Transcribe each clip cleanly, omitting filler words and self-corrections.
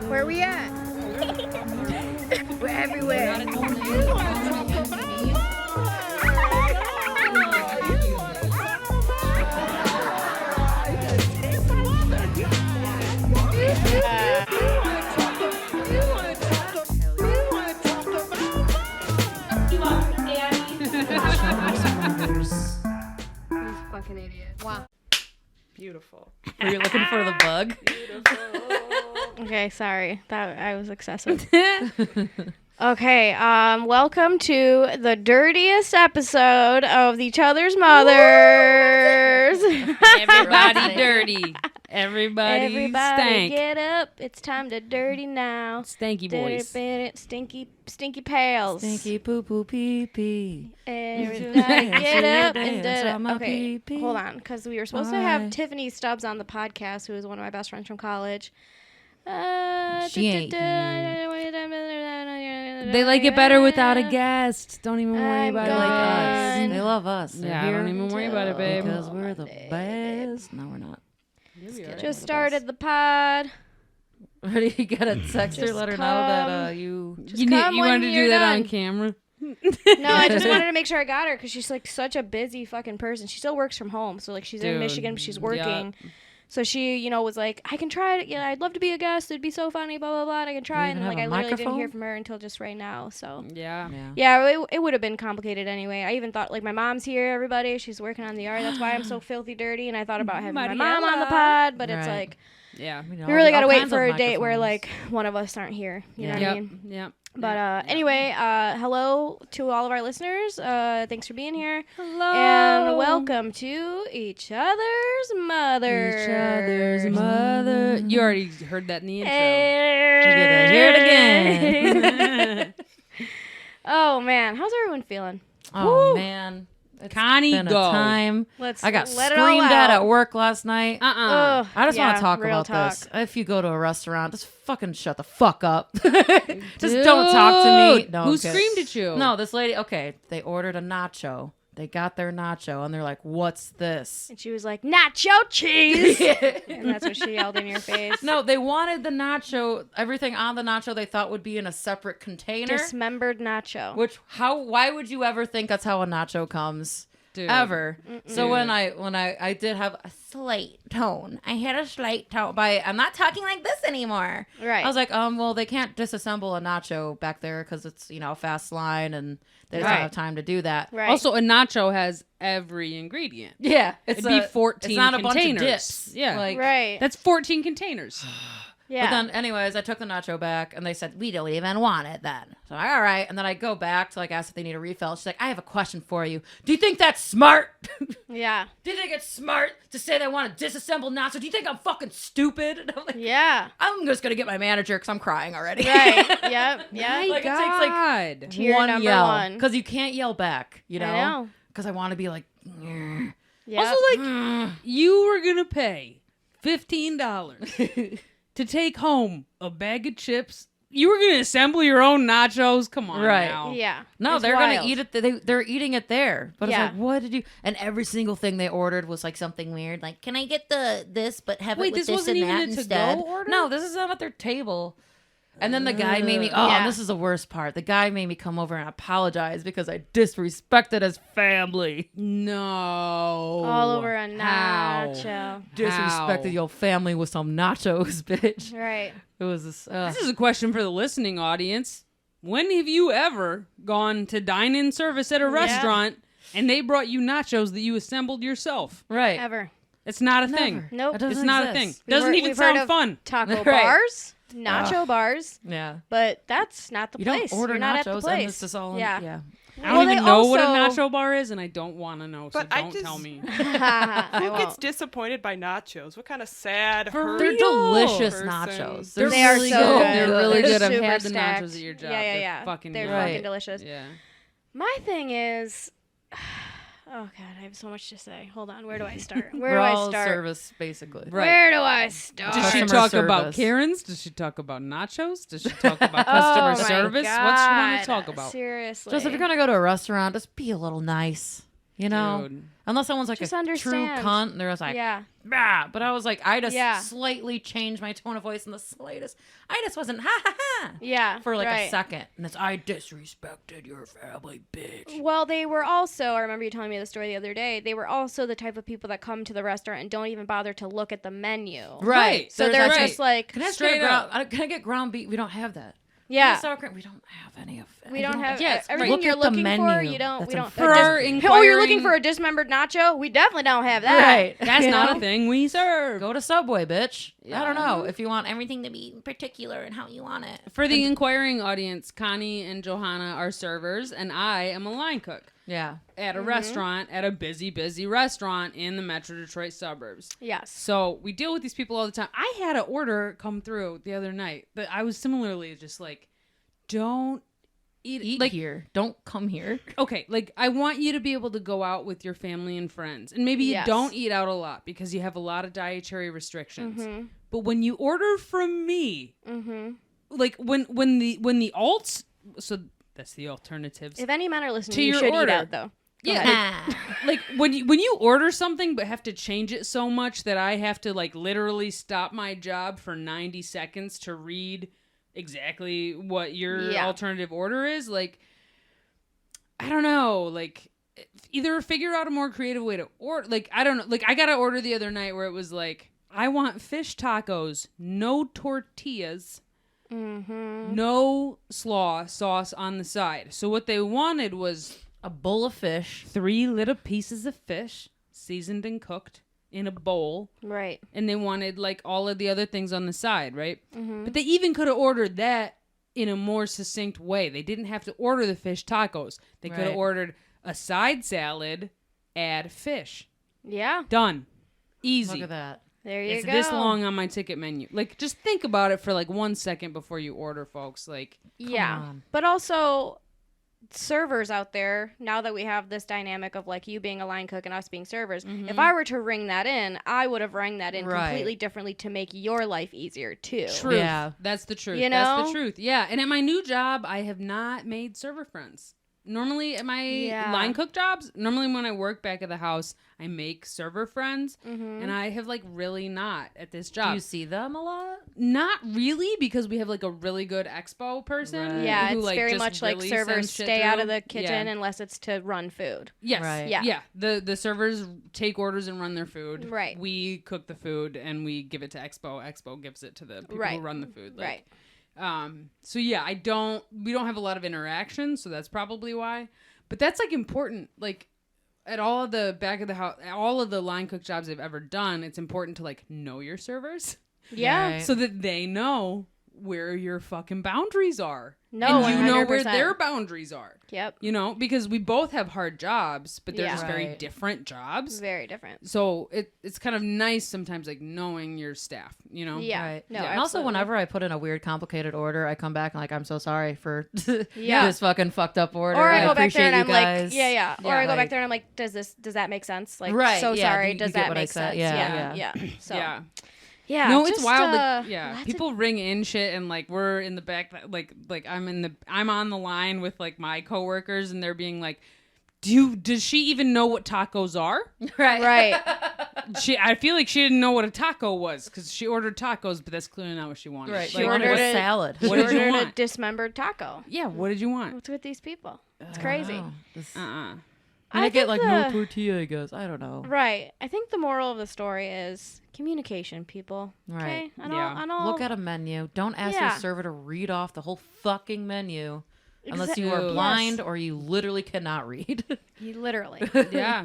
Where are we at? We're everywhere. Fucking idiot. Wow. Beautiful. Were you looking for the bug? Okay, sorry. That I was excessive. Okay, welcome to the dirtiest episode of Each Other's Mothers. Everybody dirty. Everybody stank. Get up. It's time to dirty now. Stanky boys. Stinky pails. Stinky poo poo pee pee. Everybody get up and Dance on my okay, pee-pee. hold on, because we were supposed to have Tiffany Stubbs on the podcast, who is one of my best friends from college. She ain't They like it better without a guest. Don't even worry I'm about They it. like gone. us. They love us. They're Yeah, here don't even worry about it, babe. because we're the best. No, we're not. Just started the pod. What do you gotta text her? Just Let her know come. that you. Just come You when wanted to you're do that done. on camera? No, I just wanted to make sure I got her because she's like such a busy fucking person. She still works from home, so like she's in Dude, Michigan, but she's working. yeah. So she, was like, I can try it. Yeah, I'd love to be a guest. It'd be so funny. Blah blah blah. And I can try. You And even like have I a literally didn't hear microphone? from her until just right now. So Yeah. yeah, it would have been complicated anyway. I even thought like my mom's here. Everybody, she's working on the yard. That's why I'm so filthy dirty. And I thought about having my mom on the pod, but it's Right. like Yeah. we really got to wait for a date where like one of us aren't here. You know what I Yep. mean? Yep. But anyway, hello to all of our listeners. Thanks for being here. Hello. And welcome to Each Other's Mothers. Each other's mother. You already heard that in the intro. Hear it again. Oh man, how's everyone feeling? Oh Woo. man, it's Connie, been go. a time. Let I got it screamed all at out. work last night. Ugh, I just want yeah, to talk real about talk. this. If you go to a restaurant, just fucking shut the fuck up. Just don't talk to me. Dude, No, who I'm kidding. screamed at you? No, this lady. Okay, they ordered a nacho. They got their nacho, and they're like, "What's this?" And she was like, nacho cheese. And that's what she yelled in your face. No, they wanted the nacho. Everything on the nacho they thought would be in a separate container. Dismembered nacho. Why would you ever think that's how a nacho comes? Dude. Ever. So Dude. when I did have a slight tone, I had a slight tone by I'm not talking like this anymore. Right. I was like, well, they can't disassemble a nacho back there because it's a fast line and they just don't Right. have time to do that. Right. Also, a nacho has every ingredient. Yeah, It'd be 14 It's not a containers. bunch of dips. Yeah. like, right. That's 14 containers. Yeah. But then, anyways, I took the nacho back, and they said, we don't even want it then. So, all right. And then I go back to, ask if they need a refill. She's like, I have a question for you. Do you think that's smart? yeah. Do you think it's smart to say they want to disassemble nacho? Do you think I'm fucking stupid? And I'm like, Yeah. I'm just going to get my manager because I'm crying already. Right. Yep. Yeah. My Like, it takes, God. Tier one number yell. one. Because you can't yell back, I know. Because I want to be like, "Mm." Yep. Also, you were going to pay $15 to take home a bag of chips. You were going to assemble your own nachos? Come on Right. now. yeah. No, It's they're wild. gonna eat it. They're eating it there. But Yeah. it's like, what did you? And every single thing they ordered was like something weird. Like, can I get this, but have Wait, it with this this wasn't and even that a to-go instead? order? No, this is not at their table. And then the guy made me. Oh, Yeah. and this is the worst part. The guy made me come over and apologize because I disrespected his family. No. All over a How? nacho. Disrespected your family with some nachos, bitch. Right. It was this. This is a question for the listening audience. When have you ever gone to dine-in service at a restaurant and they brought you nachos that you assembled yourself? right. Ever. It's not a thing. Never. Nope. It doesn't It's not a thing. exist. Doesn't even We've heard sound of fun. Taco Right. bars, nacho bars, Yeah. but that's not the You place. don't order You're not at the nachos, and place. this is all. Yeah. I don't Well, even they know what a also- nacho bar is, and I don't want to know, so But I don't just- tell me. I Who gets won't. disappointed by nachos? What kind of sad, For hurt They're real delicious person. nachos. They're They are really so good. good. They're really They're good. I've super had the stacked. nachos at your job. Yeah, yeah, They're yeah. fucking They're good. Right. fucking delicious. Yeah. My thing is, oh god, I have so much to say. Hold on, where do I start? Where We're do I all start? service, basically. Right. Where do I start? Does she Customer talk about service. Karens? Does she talk about nachos? Does she talk about customer Oh my service? God. What's she want to talk about? Seriously. Just if you're gonna go to a restaurant, just be a little nice, you know. Dude. Unless someone's like Just a understand. true cunt, and they're just like, Yeah. bah, but I was like, I just Yeah. slightly changed my tone of voice in the slightest. I just wasn't ha ha ha Yeah. for like a right. second. And it's, I disrespected your family, bitch. Well, they were also, I remember you telling me the story the other day, they were also the type of people that come to the restaurant and don't even bother to look at the menu. Right. So they're Right. just like, Can I just Straight get up. can I get ground beef? We don't have that. yeah. Sour cream. We don't have any of it. We don't have Yes, everything look you're at the looking for. menu. You don't. That's We don't. For our oh, you're inquiring- looking for a dismembered nacho? We definitely don't have that. Right. That's You not know? a thing we serve. Go to Subway, bitch. I Yeah. don't know if you want everything to be particular and how you want it. For the inquiring audience, Connie and Johanna are servers, and I am a line cook Yeah. at a restaurant, at a busy restaurant in the Metro Detroit suburbs. Yes. So we deal with these people all the time. I had an order come through the other night, but I was similarly just like, don't Eat like, here. Don't come here. okay, like I want you to be able to go out with your family and friends, and maybe you Yes. don't eat out a lot because you have a lot of dietary restrictions. Mm-hmm. But when you order from me, Mm-hmm. like when the alts, so that's the alternatives. If any men are listening, To you your should order. eat out though. Yeah, like when you order something but have to change it so much that I have to like literally stop my job for 90 seconds to read exactly what your Yeah. alternative order is, like I don't know, like either figure out a more creative way to order. Like I don't know, like I got an order the other night where it was like, I want fish tacos, no tortillas, Mm-hmm. no slaw sauce on the side. So what they wanted was A bowl of fish. 3 little pieces of fish, seasoned and cooked in a bowl, Right. and they wanted like all of the other things on the side, right? Mm-hmm. But they even could have ordered that in a more succinct way. They didn't have to order the fish tacos. They could have Right. ordered a side salad, add fish. Yeah. Done. Easy. Look at that. There you It's go. this long on my ticket menu. Like, just think about it for like 1 second before you order, folks. Like, Yeah. on. But also, servers out there, now that we have this dynamic of like you being a line cook and us being servers, if I were to ring that in, I would have rang that in Right. completely differently to make your life easier too. truth. Yeah. That's the truth. You That's know? the truth. Yeah. And at my new job, I have not made server friends. Normally at my Yeah. line cook jobs, normally when I work back at the house, I make server friends. Mm-hmm. And I have like really not at this Do job. you see them a lot? Not really, because we have like a really good expo person. Right. Yeah, who, it's like, very just much like really servers sends shit stay out through. of the kitchen Yeah. unless it's to run food. Yes. Right. Yeah. Yeah. The servers take orders and run their food. Right. We cook the food and we give it to Expo. Expo gives it to the people Right. who run the food. Like, Right. So yeah, we don't have a lot of interaction, so that's probably why. But that's like important. Like at all of the back of the house, all of the line cook jobs I've ever done, it's important to like know your servers Yeah. Right. so that they know where your fucking boundaries are. No, and you know where 100%. their boundaries are. Yep. You know, because we both have hard jobs, but they're Yeah. just very Right. different jobs. Very different. So it's kind of nice sometimes, like knowing your staff, you know? Yeah. Right. No, And also, absolutely. whenever I put in a weird, complicated order, I come back and like, I'm so sorry for Yeah. this fucking fucked up order. Or I go back appreciate there and I'm you like, guys. yeah. Or I go like- back there and I'm like, does that make sense? Like, Right, so yeah, sorry. you Does get that what I make said. sense? Yeah, Yeah. So, Yeah. yeah. No, it's just, wild. Like, yeah, lots of- people ring in shit, and like we're in the back, like I'm on the line with like my coworkers, and they're being like, does she even know what tacos are? Right. I feel like she didn't know what a taco was because she ordered tacos, but that's clearly not what she wanted. Right. She She Like, wanted ordered a it- salad. What She did you ordered a want? dismembered taco. Yeah, what did you want? What's with these people? It's I don't crazy. know. This- I I get think like the- no tortilla, I guess. I don't know. Right. I think the moral of the story is communication, people. Right. Okay. Yeah. I don't Look at a menu. Don't ask Yeah. your server to read off the whole fucking menu unless you Yes. are blind or you literally cannot read. You literally. Yeah.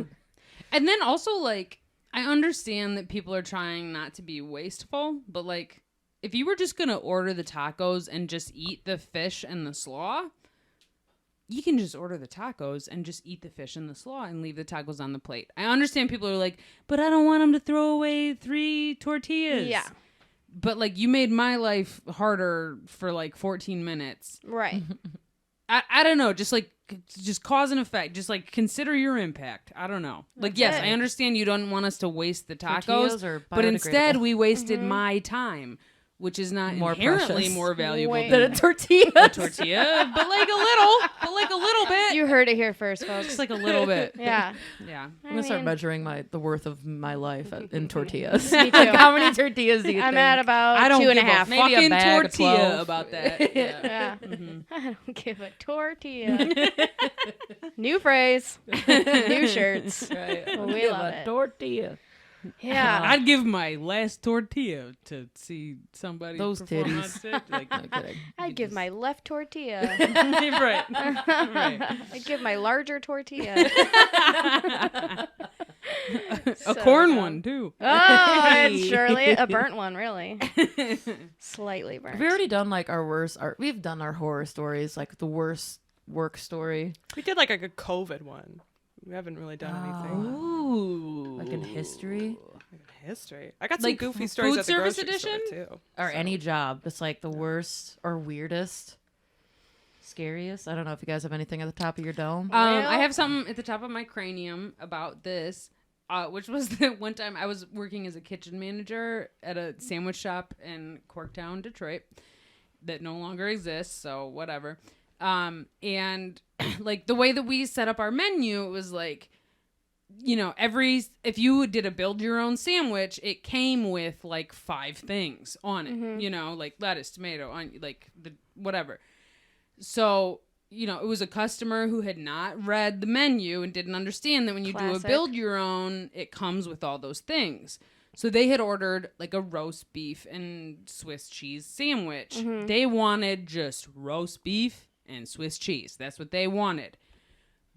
And then also, like, I understand that people are trying not to be wasteful, but, like, if you were just going to order the tacos and just eat the fish and the slaw, you can just order the tacos and just eat the fish and the slaw and leave the tacos on the plate. I understand people are like, but I don't want them to throw away 3 tortillas. Yeah. But, like, you made my life harder for, like, 14 minutes. Right. I don't know, just cause and effect. Just like consider your impact. I don't know. Like, That's yes, it. I understand you don't want us to waste the Tortillas tacos, are but instead biodegradable. we wasted my time. which is not More inherently precious. more valuable Wait. Than than a tortilla. a tortilla, but like a little bit. You heard it here first, folks. Just like a little bit. Yeah. Yeah. I'm gonna start measuring the worth of my life in tortillas. Me too. Like, how many tortillas do you I'm think? at about I don't 2.5. give a Maybe a fucking bag of tortilla 12. about that. Yeah. Yeah. I don't give a tortilla. New phrase. New shirts. Right. We Give love a it. tortilla. Yeah. I'd give my last tortilla to see somebody Those perform on titties. stage. Like, No kidding. I'd give my left tortilla. right. Right. I'd give my larger tortilla. A So corn dumb. one too. Oh, it's surely a burnt one, really. Slightly burnt. Have we already done like our worst? We've done our horror stories, like the worst work story, We did like a good COVID one. We haven't really done anything Ooh. like in history in history. I got some Like goofy stories food at the service grocery edition? store too. or any job. It's like the worst or weirdest, scariest. I don't know if you guys have anything at the top of your dome. I have something at the top of my cranium about this, which was that one time I was working as a kitchen manager at a sandwich shop in Corktown, Detroit, that no longer exists. So whatever. And like the way that we set up our menu, it was like, you know, if you did a build your own sandwich, it came with like 5 things on it, you know, like lettuce, tomato, like whatever. So, you know, it was a customer who had not read the menu and didn't understand that when you do a Classic. build your own, it comes with all those things. So they had ordered like a roast beef and Swiss cheese sandwich. They wanted just roast beef and Swiss cheese. That's what they wanted.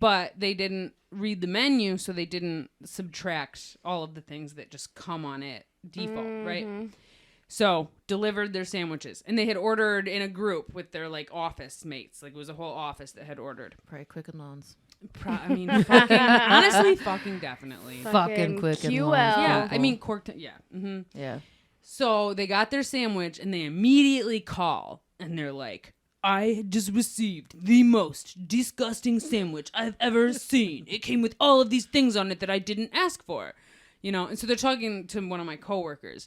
But they didn't read the menu, so they didn't subtract all of the things that just come on it default, right? So delivered their sandwiches, and they had ordered in a group with their like office mates. Like it was a whole office that had ordered. Probably Quicken Loans. I mean, fucking, honestly, fucking definitely. Fucking Quicken QL. Loans. Yeah, I people. mean, yeah. Yeah. So they got their sandwich, and they immediately call, and they're like, I just received the most disgusting sandwich I've ever seen. It came with all of these things on it that I didn't ask for. You know, and so they're talking to one of my coworkers,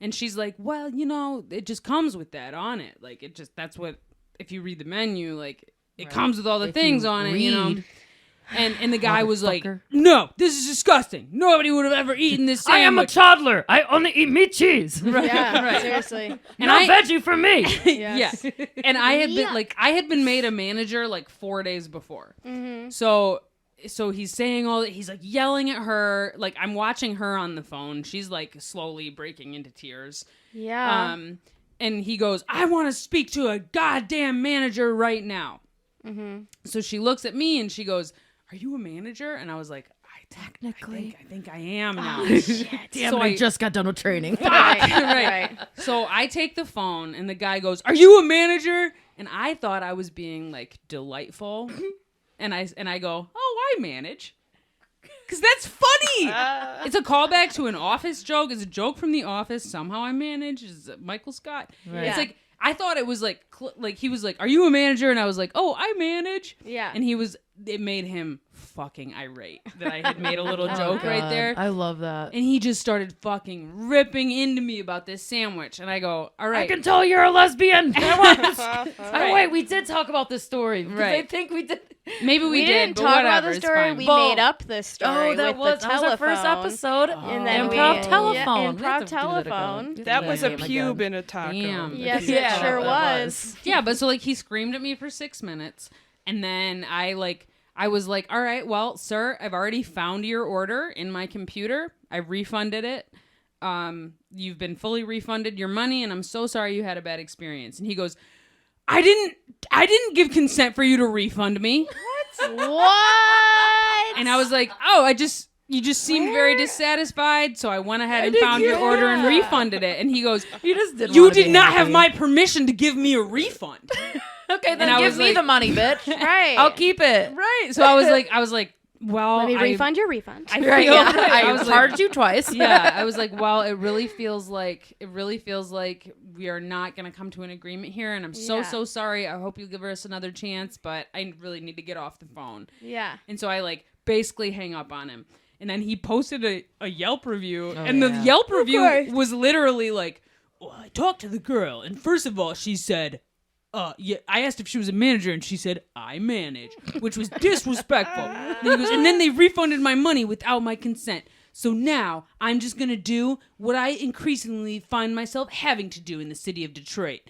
and she's like, well, you know, it just comes with that on it. Like, it just, that's what, if you read the menu, like, it comes with all the If things you on it, you know. read. And the guy was like, Motherfucker. no, this is disgusting. Nobody would have ever eaten this I am a sandwich. toddler. I only eat meat cheese. Yeah, seriously. And no I- veggie for me. Yes. Yeah. And I had been made a manager like 4 days before. So he's saying all that, he's like yelling at her, like I'm watching her on the phone. She's like slowly breaking into tears. Yeah. And he goes, I want to speak to a goddamn manager right now. So she looks at me and she goes, are you a manager? And I was like, Technically. I think I am now. Damn So it, I I- just got done with training. right. Right. So I take the phone and the guy goes, are you a manager? And I thought I was being like delightful. And I go, oh, I manage. Because that's funny. It's a callback to an Office joke. It's a joke from The Office. Somehow I manage. It's Michael Scott. Right. It's like, I thought it was like he was like, are you a manager? And I was like, oh, I manage. Yeah. And it made him fucking irate that I had made a little joke right God, there. I love that. And he just started fucking ripping into me about this sandwich. And I go, all right. I can tell you're a lesbian. Wait, we did talk about this story. Right. I think we did. Maybe we, we did, didn't but talk whatever, about the it's story. fine. We Well, made up this story that with the was our first telephone. episode. And then Improv we, telephone. Yeah, We have improv to do that again. telephone. Do That was a game pube again. in a taco. Damn. Yes, Yeah, it sure that was. Yeah, but so like he screamed at me for 6 minutes. And then I was like, all right, well, sir, I've already found your order in my computer. I refunded it. You've been fully refunded your money, and I'm so sorry you had a bad experience. And he goes, I didn't give consent for you to refund me. What? And I was like, oh, you just seemed very dissatisfied, so I went ahead and found your order and refunded it. And he goes, You just did. you did not have my permission to give me a refund. Okay, And then I give was me like- the money, bitch. Right. I'll keep it. Right. So I was like, well, Let me I- refund your refund. I Right, feel yeah. right. I was like, charged you twice. yeah, I was like, well, it really feels like we are not going to come to an agreement here, and I'm so Yeah. sorry. I hope you give us another chance, but I really need to get off the phone. Yeah. And so I basically hang up on him. And then he posted a Yelp review, and the yeah. Yelp review course. was literally like, well, I talked to the girl, and first of all, she said, yeah, I asked if she was a manager, and she said, I manage, which was disrespectful. And he goes, and then they refunded my money without my consent. So now I'm just going to do what I increasingly find myself having to do in the city of Detroit.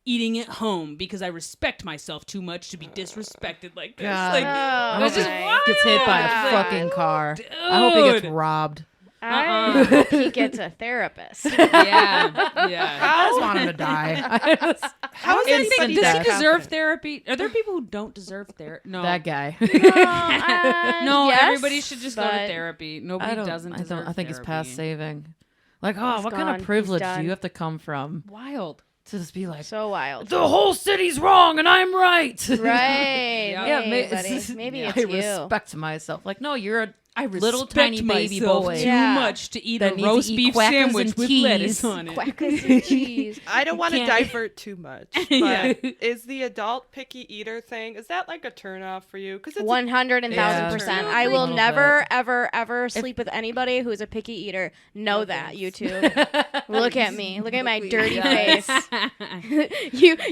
Eating at home because I respect myself too much to be disrespected like this. God. Like, I that's hope just he wild. gets hit by a Like, fucking car. I hope he gets dude. robbed. I hope he gets a therapist. Yeah. I just want him to die. How is Instant anybody Does death. he deserve therapy? Are there people who don't deserve therapy? No. That guy. No, yes, everybody should just go to but therapy. Nobody doesn't deserve I think he's therapy. past saving. Like, oh, He's what kind gone. of He's privilege do done. you have to come from Wild. to just be like, So wild. the whole city's wrong and I'm right? Right. Yeah, Hey, ma- buddy. Maybe I it's you. respect myself. Like, no, you're a I little respect tiny baby myself boy. too Yeah. much to eat That a needs to roast eat beef quackers sandwich and with cheese. lettuce on it. Quackers and cheese. I don't want to can't- divert too much, but Yeah. is the adult picky eater thing, is that like a turnoff for you? Because it's 100,000%. Yeah. I will Little never, ever sleep with anybody who's a picky eater. Know that, YouTube. Look at me. Look at my dirty face.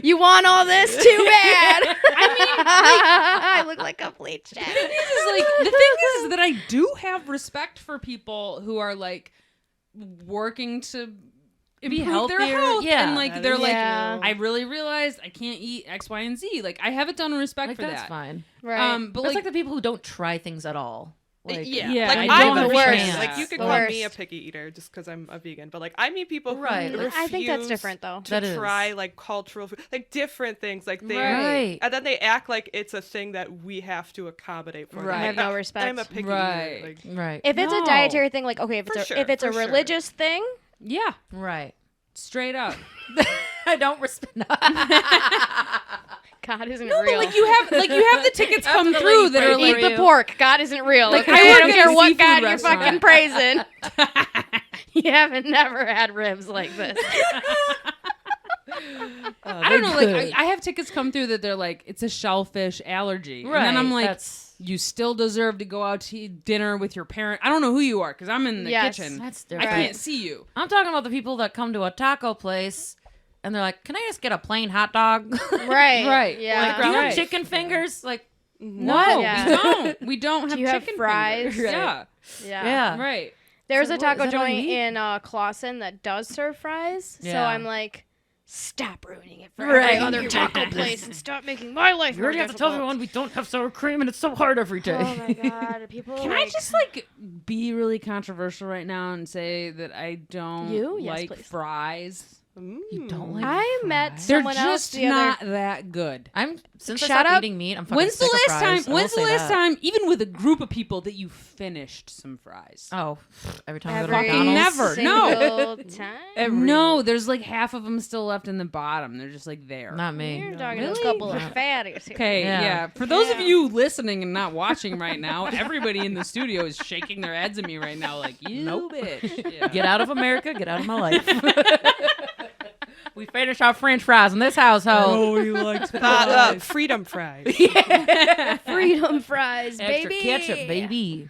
You want all this? Too bad. I look like a bleach The thing is that I do have respect for people who are like working to improve their healthier. health. Yeah. And like That they're is like, true. I really realized I can't eat X, Y, and Z. Like I have a ton of respect Like, for that's that. fine. Right. But That's like, like the people who don't try things at all. Like, Yeah, like I I'm don't the worst. understand Like that. you could The call me a worst. picky eater just because I'm a vegan, but like I meet people who Right, like- I think that's refuse different, though. to That is. try like cultural food, like different things, like they Right. and then they act like it's a thing that we have to accommodate for. them. Right. I Like, have no respect. I'm a picky Right. eater. Like, Right. If it's No. a dietary thing, like, okay, For sure, if it's a for sure. religious thing, yeah, Right. straight up. I don't respect. God isn't No, real. but like you have the tickets come After the through lady that are prayed Eat like for the you. pork. God isn't real. Like, Okay? I I work don't at care a what seafood God you're restaurant. fucking praising. You haven't never had ribs like this. I don't know. Like I have tickets come through that they're like it's a shellfish allergy, Right. and then I'm like, that's you still deserve to go out to eat dinner with your parent. I don't know who you are because I'm in the Yes. kitchen. that's I different. can't see you. I'm talking about the people that come to a taco place and they're like, "Can I just get a plain hot dog?" Right. Right. Yeah. Like, do you have Right. chicken fingers? Like, No, Yeah. we don't. We don't have Do you have chicken fries? fingers. Right. Yeah, yeah. right. There's So a what, taco is that all you joint eat? in Clawson that does serve fries. So Yeah. I'm like, stop ruining it for Right. every other taco place and stop making my life You more already have to tell difficult. everyone we don't have sour cream and it's so hard every day. Oh my god, people. Can I just like be really controversial right now and say that I don't You? Yes, like please. fries? You don't like I met fries? They're someone else just the other. not that good. Since I Shut stopped up. eating meat, I'm fucking When's the sick of last fries. time? I will When's the say last that. time, even with a group of people, that you finished some fries? Oh, every time I go Every to McDonald's. never. No. single time. No, there's like half of them still left in the bottom. They're just like there. Not me. You're talking to Really? a couple of fatties here. Okay, Yeah. yeah. For those of Yeah. you listening and not watching right now, everybody in the studio is shaking their heads at me right now, like you bitch. Yeah. Get out of America. Get out of my life. We finish our French fries in this household. Oh, you liked freedom fries. Freedom fries, Extra baby. ketchup, baby.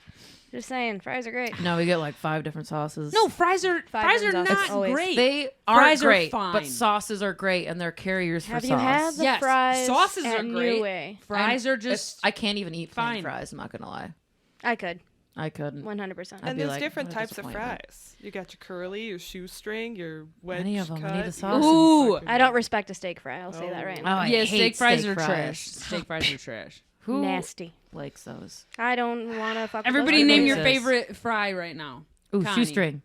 Just saying, fries are great. No, we get like 5 different sauces. No, fries are Fries not sauces, always. great. They aren't Fries are great, fine. but sauces are great, and they're carriers Have for you sauce. had the Yes, fries sauces at are New great. Way? Fries are just I can't even eat plain fine. fries. I'm not gonna lie. I could, I couldn't. 100%. I'd And be there's like, different what a types of disappointment. fries. You got your curly, your shoestring, your wedge Any of 'em, I cut. need a sauce. Ooh. I don't respect a steak fry. I'll say that right Oh, now. I yeah, hate steak fries steak are fries. trash. Steak fries are trash. Who Nasty. likes those? I don't want to fuck. Everybody with those name fries. your Jesus. favorite fry right now. Ooh, Connie. shoestring.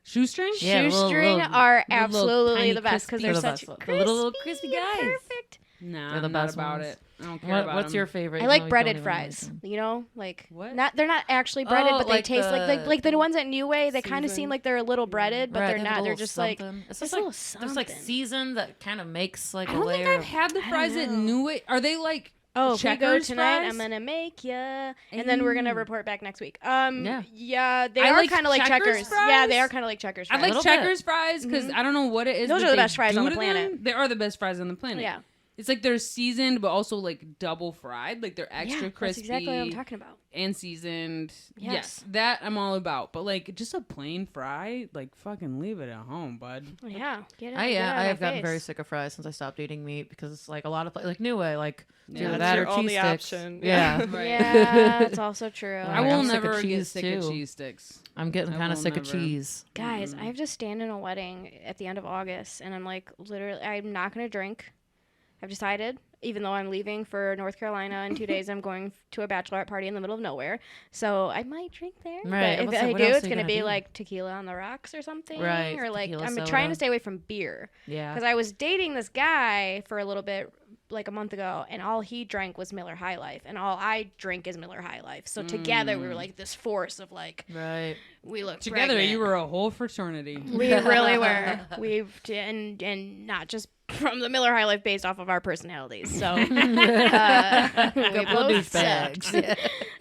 Shoestring? Yeah, Shoestring little- are little absolutely tiny the best because crispy- they're They're the such best. crispy, The little crispy and guys. perfect. Nah, They're the I'm not best about ones. it. I don't care about What's them. your favorite? I No, like you breaded don't even like fries. them. You know, like What? they're not actually breaded, Oh, but they like taste like the ones at New Way. They kind of seem Seasoned. like they're a little breaded, but Right, they're they have a not. They're little just like something. It's just just a like little there's like something. season that kind of makes like I a don't think layer. I've had the I fries don't at know. New Way. Are they like Oh, if we go Checkers tonight, fries? I'm gonna make ya, and then we're gonna report back next week. Yeah, they I are like kind of like Checkers Checkers. fries. Yeah, they are kind of like Checkers. I Fries. like little bit. Checkers fries because I don't know what it is. Those that are the they best fries do on the to planet. them. They are the best fries on the planet. Yeah. It's like they're seasoned, but also like double fried. Like they're extra Yeah, crispy. that's exactly what I'm talking about. And seasoned. Yes. That I'm all about. But like just a plain fry, like fucking leave it at home, bud. Yeah, get it. I get it out of I my have gotten face. very sick of fries since I stopped eating meat because it's like a lot of like New Way, like Yeah. either That's that or your only cheese sticks. option. Yeah. Right. Yeah, that's also true. I Like, will I'm sick of never get cheese, sick of too. cheese sticks. I'm getting I kind of will sick of never. cheese. Guys, I have to stand in a wedding at the end of August, and I'm like, literally, I'm not going to drink. I've decided, even though I'm leaving for North Carolina in 2 days, I'm going to a bachelorette party in the middle of nowhere. So I might drink there. Right. But if What's- I what do, else it's are you going to gonna be do? like tequila on the rocks or something. Right, Or like, tequila I'm soda. trying to stay away from beer. Yeah. Because I was dating this guy for a little bit, like a month ago, and all he drank was Miller High Life, and all I drink is Miller High Life. So together we were like this force of like, Right. we look Together, pregnant. you were a whole fraternity. We really were. And not just from the Miller High Life based off of our personalities. So we Couple of both douchebags.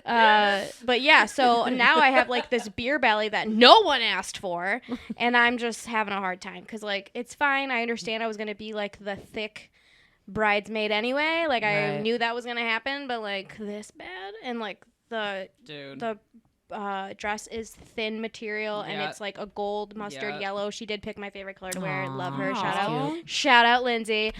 sucked. But yeah, so now I have like this beer belly that no one asked for, and I'm just having a hard time because like it's fine. I understand I was gonna be like the thick bridesmaid anyway. Like I Right. knew that was gonna happen, but like this bad, and like the Dude. dress is thin material and Yeah. it's like a gold mustard Yeah. yellow. She did pick my favorite color to wear. Love Aw, her. that's Aw. Shout out Lindsay.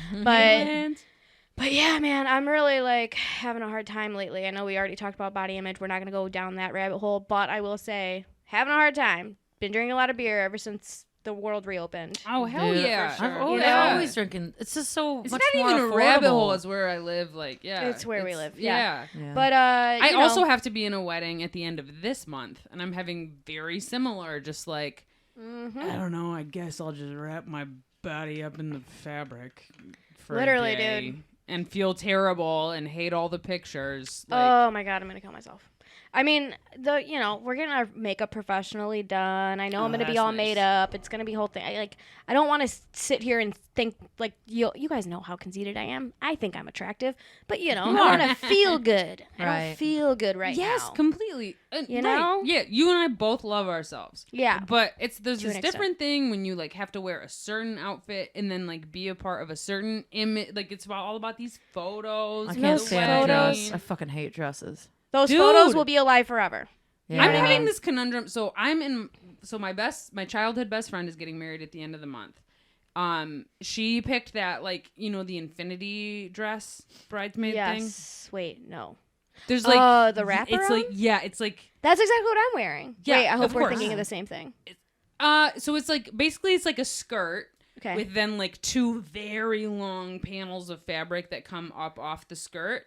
But yeah, man, I'm really like having a hard time lately. I know we already talked about body image. We're not gonna go down that rabbit hole, but I will say having a hard time. Been drinking a lot of beer ever since the world reopened. Oh, hell Dude, yeah. for sure. I'm always, Yeah. always drinking. It's just so It's much not more even a affordable. rabbit hole. It's where I live. Like, yeah. It's where we live, Yeah. Yeah. But I you know, also have to be in a wedding at the end of this month, and I'm having very similar, just like, mhm. I don't know, I guess I'll just wrap my body up in the fabric for Literally, a day dude. and feel terrible and hate all the pictures. Like, Oh my god, I'm gonna kill myself. I mean, we're getting our makeup professionally done. I know I'm Oh, gonna be that's all nice. made up. It's gonna be whole thing. I don't want to sit here and think like you guys know how conceited I am. I think I'm attractive, but I want to feel good. I Right. don't feel good right yes, now. completely. You right. know? Yeah, you and I both love ourselves. Yeah. But there's To an this extent. different thing when you like have to wear a certain outfit and then like be a part of a certain image. Like it's all about these photos. I for can't the stand a wedding. dress. I fucking hate dresses. Those Dude. photos will be alive forever. Yeah. I'm having this conundrum. So my childhood best friend is getting married at the end of the month. She picked that like the infinity dress bridesmaid thing. Yes. Wait, no. There's like the wraparound? It's like it's like That's exactly what I'm wearing. Yeah, Wait, I hope of we're course. thinking of the same thing. so it's like basically it's like a skirt Okay. with then like two very long panels of fabric that come up off the skirt.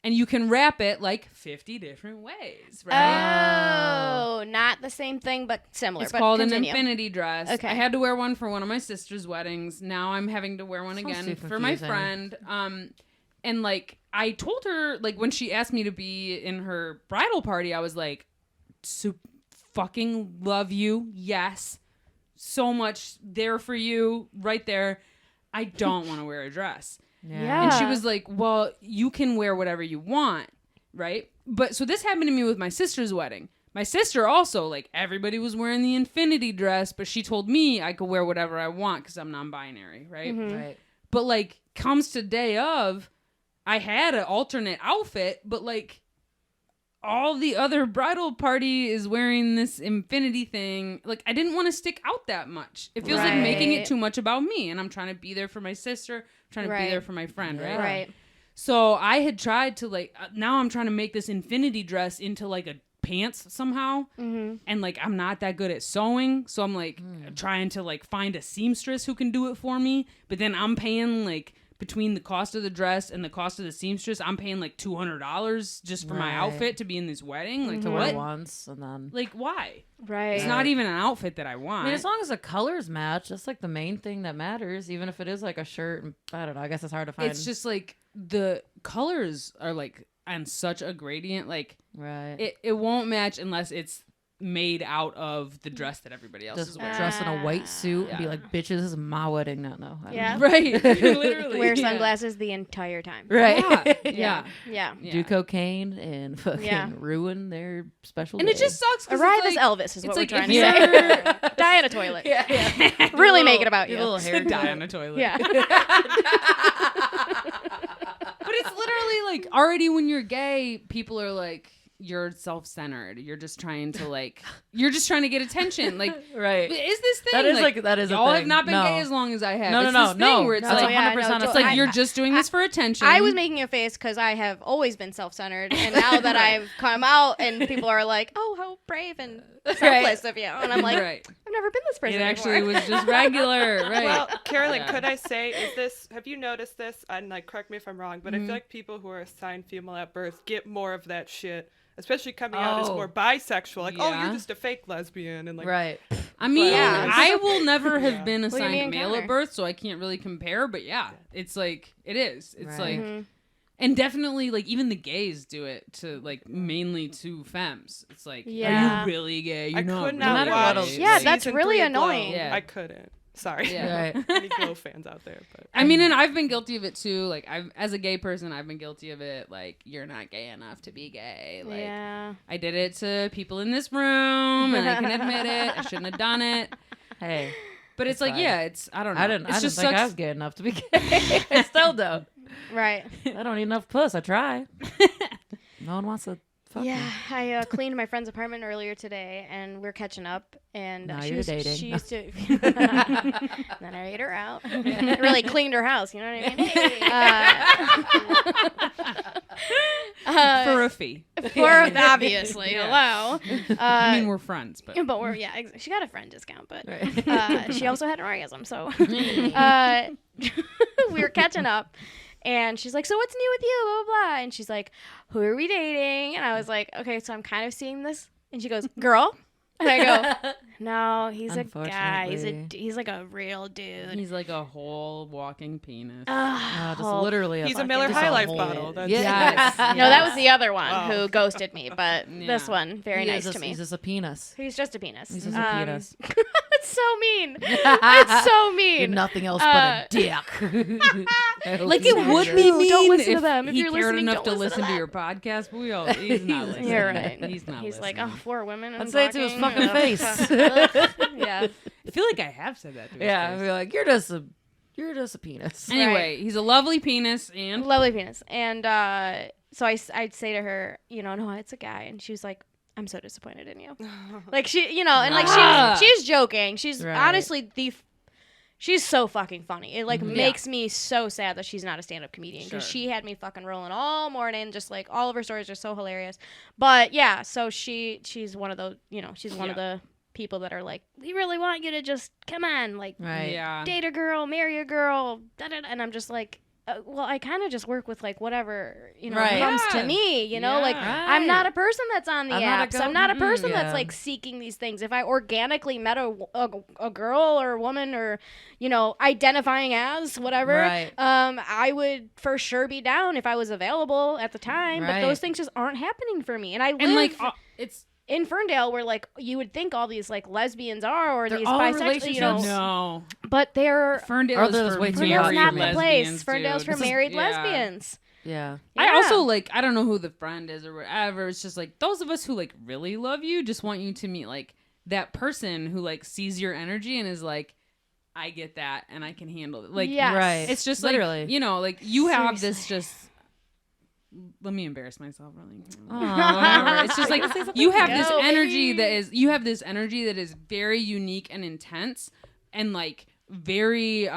And you can wrap it like 50 different ways, right? Oh, not the same thing, but similar. It's but called continue. an infinity dress. Okay. I had to wear one for one of my sister's weddings. Now I'm having to wear one Sounds again too for my confusing. friend. And like I told her, like when she asked me to be in her bridal party, I was like, fucking love you. Yes. So much there for you right there. I don't want to wear a dress. Yeah. And she was like, well, you can wear whatever you want, right? But so this happened to me with my sister's wedding. My sister also, like, everybody was wearing the infinity dress, but she told me I could wear whatever I want because I'm non-binary, right? Mm-hmm. Right. But, like, comes to day of, I had an alternate outfit, but, like, all the other bridal party is wearing this infinity thing. Like, I didn't want to stick out that much. It feels like making Right. it too much about me, and I'm trying to be there for my sister, trying to Right. be there for my friend, right? Right. So I had tried to like now I'm trying to make this infinity dress into like a pants somehow, and like I'm not that good at sewing, so I'm like trying to like find a seamstress who can do it for me. But then I'm paying like between the cost of the dress and the cost of the seamstress, I'm paying like $200 just for my Right. outfit to be in this wedding. Like To what? wear once and then. Like why? Right. It's not even an outfit that I want. I mean, as long as the colors match, that's like the main thing that matters. Even if it is like a shirt, and I don't know. I guess it's hard to find. it's just like the colors are like on such a gradient. Like right. it won't match unless it's made out of the dress that everybody else Just is wearing. dress in a white suit and be Yeah. like, "Bitches, this is my wedding." No. I don't Yeah. know. Right. Literally. Wear Yeah. sunglasses the entire time. Right. Yeah. Yeah. Yeah. Do cocaine and fucking Yeah. ruin their special And day. it just sucks. 'Cause Arrive it's as like, Elvis is what it's we're like trying if to say. you're Die in a toilet. yeah. Really make it about Your you. little hair die on the toilet. Yeah. literally like already when you're gay, people are like, you're self-centered. You're just trying to get attention. Like, Right. is this thing? That is a y'all thing. have not been No. gay as long as I have. No, It's no, this no. thing where it's That's like, 100%. it's like you're just doing this for attention. I was making a face because I have always been self-centered, and now that I've come out, and people are like, "Oh, how brave and selfless of you," and I'm like, right. "I've never been this person." It actually before. was just regular, right? Well, Carolyn, Yeah. could I say, have you noticed this? And like, correct me if I'm wrong, but I feel like people who are assigned female at birth get more of that shit, especially coming out as more bisexual. Like, oh, Yeah. you're just a fake lesbian, and like, Right. I mean, Yeah. I will never have been do you mean, assigned male Connor? at birth, so I can't really compare. But yeah, it's like it is. It's Right. like, and definitely like even the gays do it to like mainly to femmes. It's like, Yeah. are you really gay? You're I not could really not matter gay. what watch. else- Yeah, season that's really 3 of Glow. annoying. Yeah. I couldn't. Sorry. Yeah. Right. Any Glow fans out there, but I mean, and I've been guilty of it too. Like, as a gay person, I've been guilty of it. Like, you're not gay enough to be gay. Like, Yeah. I did it to people in this room, and I can admit it. I shouldn't have done it. Hey. But it's like, fine. yeah, it's I don't know. I didn't It's just think sucks. I was gay enough to be gay. I still don't. Right. I don't need enough puss. I try. No one wants to fuck Yeah, me. I cleaned my friend's apartment earlier today, and we're catching up. And Now she you're was, dating. She used to. Then I ate her out. Really cleaned her house. You know what I mean? For a fee. Obviously, Yeah. hello. I mean, we're friends, but But we're she got a friend discount, but Right. she also had an orgasm, so we were catching up. And she's like, "So what's new with you?" Blah, blah, blah. And she's like, "Who are we dating?" And I was like, "Okay, so I'm kind of seeing this." And she goes, "Girl?" And I go, "No, he's a guy. He's like a real dude." he's like a whole walking penis. Just literally a he's a fucking- Miller just High a Life whole- bottle. That's Yes. No, that was the other one Oh. who ghosted me, but Yeah. this one, very He nice is to me. He's just a penis. He's just a penis. He's just a penis. It's so mean. It's so You're mean. nothing else but a dick. Like it would be true. mean Don't listen to if them. If he you're cared listening, enough don't to listen listen to to your podcast, but he's not listening. You're right. He's not He's like, listening. oh, 4 women. I'd and say it to his talking. fucking face. Yeah. I feel like I have said that to his Yeah, I'd face. be like, you're just a penis. Anyway, he's a lovely penis, and Lovely penis. And so I'd say to her, no, it's a guy. And she was like, "I'm so disappointed in you." Like she, and like Ah. she's joking. She's Right. honestly she's so fucking funny. It like makes me so sad that she's not a stand-up comedian because Sure. she had me fucking rolling all morning. Just like all of her stories are so hilarious. But yeah, so she's one of those, she's one of the people that are like, "We really want you to just come on, like Right. yeah, date a girl, marry a girl," and I'm just like, well, I kind of just work with like whatever Right. comes to Yeah. me, like Yeah. I'm not a person that's on the I'm not a apps. I'm not a person yeah. that's like seeking these things. If I organically met a girl or a woman or identifying as whatever, Right. I would for sure be down if I was available at the time. But Right. those things just aren't happening for me, and I live and like it's in Ferndale where like you would think all these like lesbians are or They're these all bisexual, relationships. no but they're Ferndale Or is there's for way too Ferndale's hot not for the lesbians, place. Ferndale's dude. for married Yeah. lesbians. Yeah. I Yeah. also like I don't know who the friend is or whatever. It's just like those of us who like really love you just want you to meet like that person who like sees your energy and is like, I get that and I can handle it. Like Yes. Right. it's just Literally. like like you have this Seriously. just. Let me embarrass myself really. Aw. Whatever. It's just like you have this Go, energy baby. that is very unique and intense and like very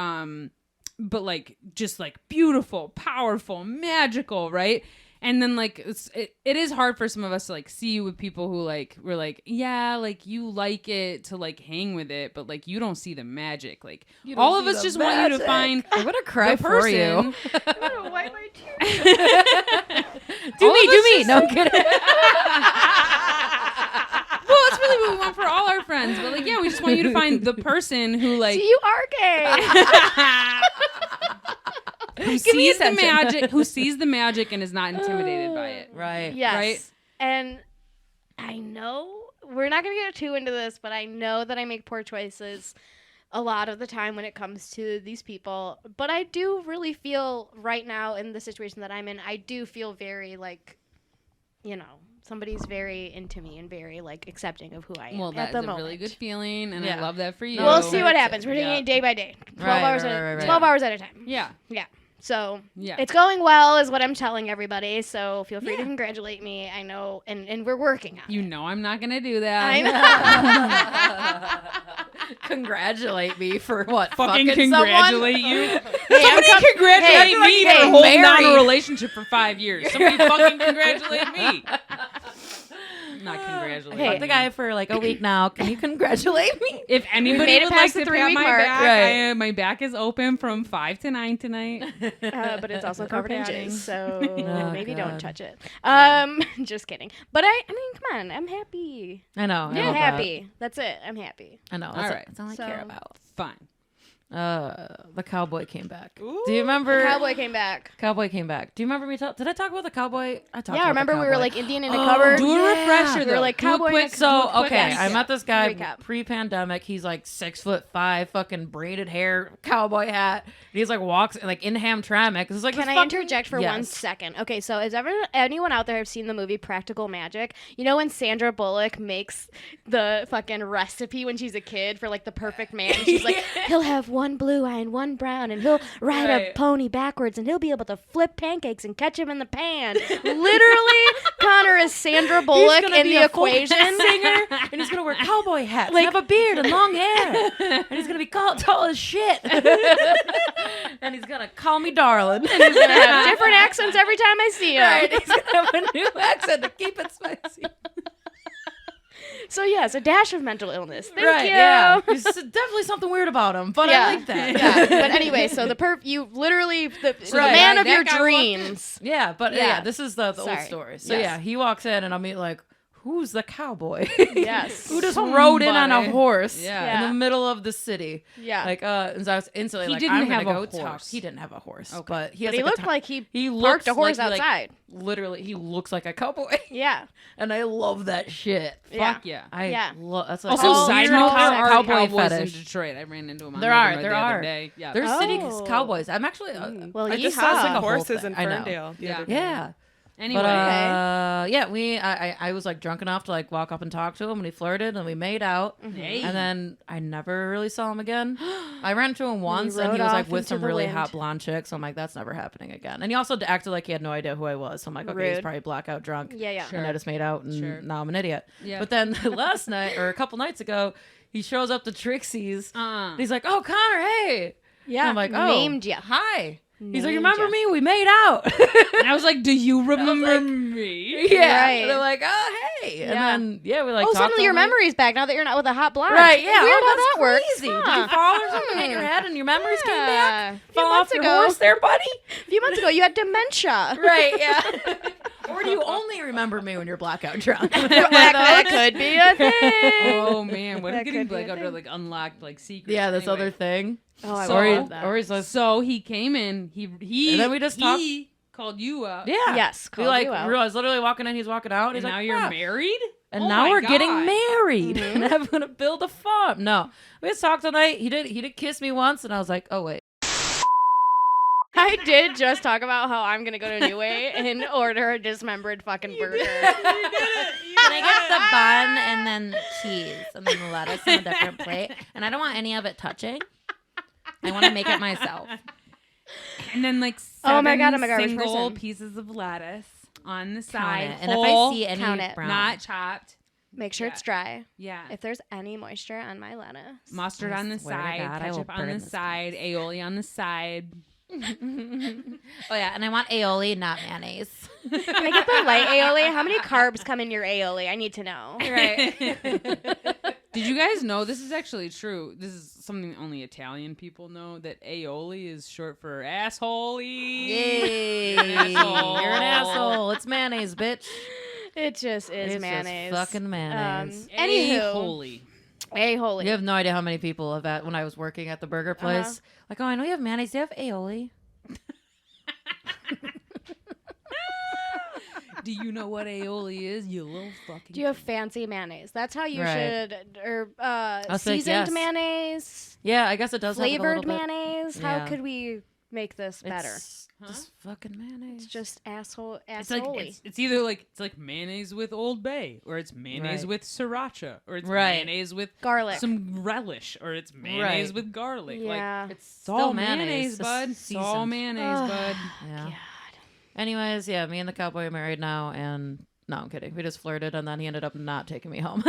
but like just like beautiful, powerful, magical, right? And then like it is hard for some of us to like see with people who like we're like, yeah, like you like it to like hang with it, but like you don't see the magic. Like don't all of see us the just want you to magic. find I'm gonna cry the for you. person. I'm gonna wipe my tears. Do All me, of do us me. just- No, I'm kidding. Well, that's really what we want for all our friends. But like, yeah, we just want you to find the person who like You are gay. who Give me sees the attention. magic, who sees the magic and is not intimidated by it. Right. Yes. Right? And I know we're not gonna get too into this, but I know that I make poor choices a lot of the time when it comes to these people. But I do really feel right now in the situation that I'm in, I do feel very like, somebody's very into me and very like accepting of who I am Well, at that's the a moment. really good feeling, and I Yeah. love that for you. We'll see what That's happens. it. We're taking Yeah. it day by day. 12 Right, hours right, at right, right. 12 hours at a time. Yeah. Yeah. So Yeah. it's going well is what I'm telling everybody. So feel free to congratulate me. I know, and we're working on it. You know I'm not gonna do that. I know. Congratulate me for what? Fucking someone? congratulate you. Hey, Somebody congratulate me for holding on to a married. relationship for 5 years. Somebody fucking congratulate me. Not congratulate. Hey. Fuck the guy for like a week now. Can you congratulate me? If anybody made it would past like the to pat 3-week my mark. back, my back is open from 5 to 9 tonight. But it's also covered in padding. jizz, so Oh, maybe don't God. touch it. Just kidding. But I mean, come on, I'm happy. I know. I I'm love happy. That's it. I'm happy. That. I know. All That's, right. that's all I So- care about. Fine. The cowboy came back. Ooh. Do you remember? Cowboy came back. Cowboy came back. Do you remember me? Did I talk about the cowboy? I talked. Yeah, about remember the we were cowboy. like Indian in a Oh, cupboard. Do a Yeah. refresher We though. were like Do a cowboy quick- next- do a So quick okay, yes. I met this guy Recap. pre-pandemic. He's like 6'5", fucking braided hair, cowboy hat. And he's like walks like in Hamtramck. It's like Can this I fucking- interject for 1 Yes. second? Okay, so has anyone out there have seen the movie Practical Magic? You know when Sandra Bullock makes the fucking recipe when she's a kid for like the perfect man? And she's like, he'll have one blue eye and one brown, and he'll ride a Right. pony backwards, and he'll be able to flip pancakes and catch them in the pan. Literally, Connor is Sandra Bullock gonna in be the a folk equation. singer, and he's gonna wear cowboy hats, Like- and have a beard and long hair, and he's gonna be tall as shit, and he's gonna call me darling. He's gonna have different accents every time I see him. Right, he's gonna have a new accent to keep it spicy. So yes, a dash of mental illness. Thank right, you. yeah. There's definitely something weird about him, but Yeah. I like that. Yeah, but anyway, so you literally the Right. man of That your guy walked in. dreams. Yeah, but Yeah. yeah, this is the old Sorry. story. So Yes. yeah, he walks in and I'm like, who's the cowboy? Yes. Who just rode in on a Somebody. horse Yeah. in the middle of the city? Yeah. Like, and so I was instantly He like, didn't I'm have gonna a go talk. horse. He didn't have a horse, Okay. but he But has he like looked like he he parked looks a horse like he, like, outside. literally, he looks like a cowboy, Yeah. and I love that shit. Yeah. Fuck yeah. Yeah. That's like Also, Oh, side weird note, cow- there are cowboy cowboys fetish. in Detroit. I ran into them on There River are, Road there the are. other day. Yeah. There's city Oh. cowboys. I'm actually Well, I just yeehaw. saw Like a some whole horses thing. in I know. Ferndale. the Yeah. other day. yeah. Anyway. But yeah, I was like drunk enough to like walk up and talk to him, and he flirted, and we made out, Hey. and then I never really saw him again. I ran into him once, and rode he was like off with into some the really wind. hot blonde chick. So I'm like, that's never happening again. And he also acted like he had no idea who I was. So I'm like, okay, he's Rude. probably blackout drunk. Yeah, yeah. Sure. And I just made out, and Sure. now I'm an idiot. Yeah. But then last night or a couple nights ago, he shows up to Trixie's. Uh-uh. He's like, oh, Connor, hey. Yeah. And I'm like, oh, named you. hi. He's like, Named remember ya. me? We made out. And I was like, do you remember like, me? Yeah. Right. And they're like, oh, hey. And Yeah. then, yeah, we like Oh, talked suddenly your all night. memory's back now that you're not with a hot blonde. Right, yeah. Weird Oh, how that's that works. crazy. Did Huh. you fall or something, hit your head, and your memories came back? Yeah. A few Fall months off your ago. horse there, buddy? A few months ago, you had dementia. Right, yeah. Or do you only remember me when you're blackout drunk? that could be a thing. Oh man, what That if getting could be a blackout thing. like unlocked like secrets? yeah, this Anyway. other thing. Oh, I So- would Or love that. Or he's like, So he came in. He And then we just talked. he called you up. yeah. Yes, We called like, you out. I was literally walking in, he's walking out, and And he's now like, you're "Ah." married. And Oh now my we're getting God. married, and I'm gonna build a farm. No, we just talked all night. He did kiss me once, and I was like, oh wait. I did just talk about how I'm gonna go to New Way and order a dismembered fucking burger. Can I get the bun and then cheese and then the lettuce on a different plate? And I don't want any of it touching. I want to make it myself. And then like Oh my God, seven I'm a garbage single person. pieces of lettuce on the Count side. it. And if I whole, see any count it. brown, not chopped. Make sure Yeah. it's dry. Yeah. If there's any moisture on my lettuce. Mustard I on the swear to side, God, I will ketchup on burn the this side, aioli on the side. oh yeah, and I want aioli, not mayonnaise. Can I get the light aioli? How many carbs come in your aioli? I need to know. Right. Did you guys know this is actually true? This is something only Italian people know, that aioli is short for asshole. Yay! Asshole. You're an asshole. It's mayonnaise, bitch. It just is It's mayonnaise. just fucking mayonnaise. Anywho, Holy. aioli. You have no idea how many people have that when I was working at the burger place. Like, oh, I know you have mayonnaise. Do you have aioli? Do you know what aioli is, you little fucking... Do you have fancy mayonnaise? That's how you Right. should, or say seasoned yes. mayonnaise, Yeah, I guess it does have flavored a little bit. mayonnaise. Yeah. How could we make this better? It's- Just fucking mayonnaise. It's just asshole. It's like it's either like mayonnaise with Old Bay, or it's mayonnaise with sriracha, or it's mayonnaise with garlic, some relish, or it's mayonnaise with garlic. Yeah. Like it's all still mayonnaise, bud. It's all mayonnaise, bud. Yeah. God. Anyways, yeah, me and the cowboy are married now, and no, I'm kidding. We just flirted, and then he ended up not taking me home.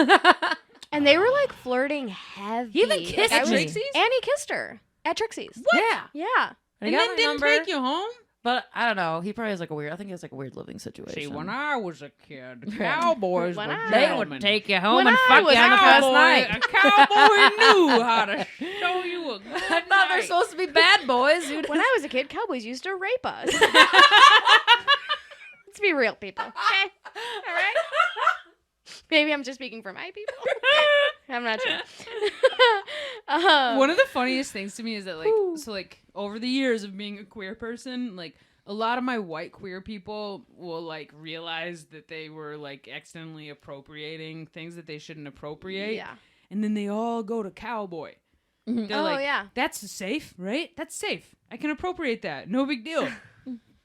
And they were like flirting heavy. He even kissed Like, me. Trixie's? And he kissed her at Trixie's. What? Yeah. Yeah. And And then didn't take you home? But I don't know. He probably has like a weird. I think he has like a weird living situation. See, when I was a kid, cowboys When were I- they gentlemen. would take you home When and I fuck was you on the first night. A cowboy knew how to show you a good I thought they're supposed to be bad boys. When I was a kid, cowboys used to rape us. Let's be real, people. Okay? All right? Maybe I'm just speaking for my people. I'm not sure. One of the funniest things to me is that, like, so, like, over the years of being a queer person, like, a lot of my white queer people will, like, realize that they were, like, accidentally appropriating things that they shouldn't appropriate. Yeah. And then they all go to cowboy. They're Oh, like, yeah. that's safe, right? That's safe. I can appropriate that. No big deal.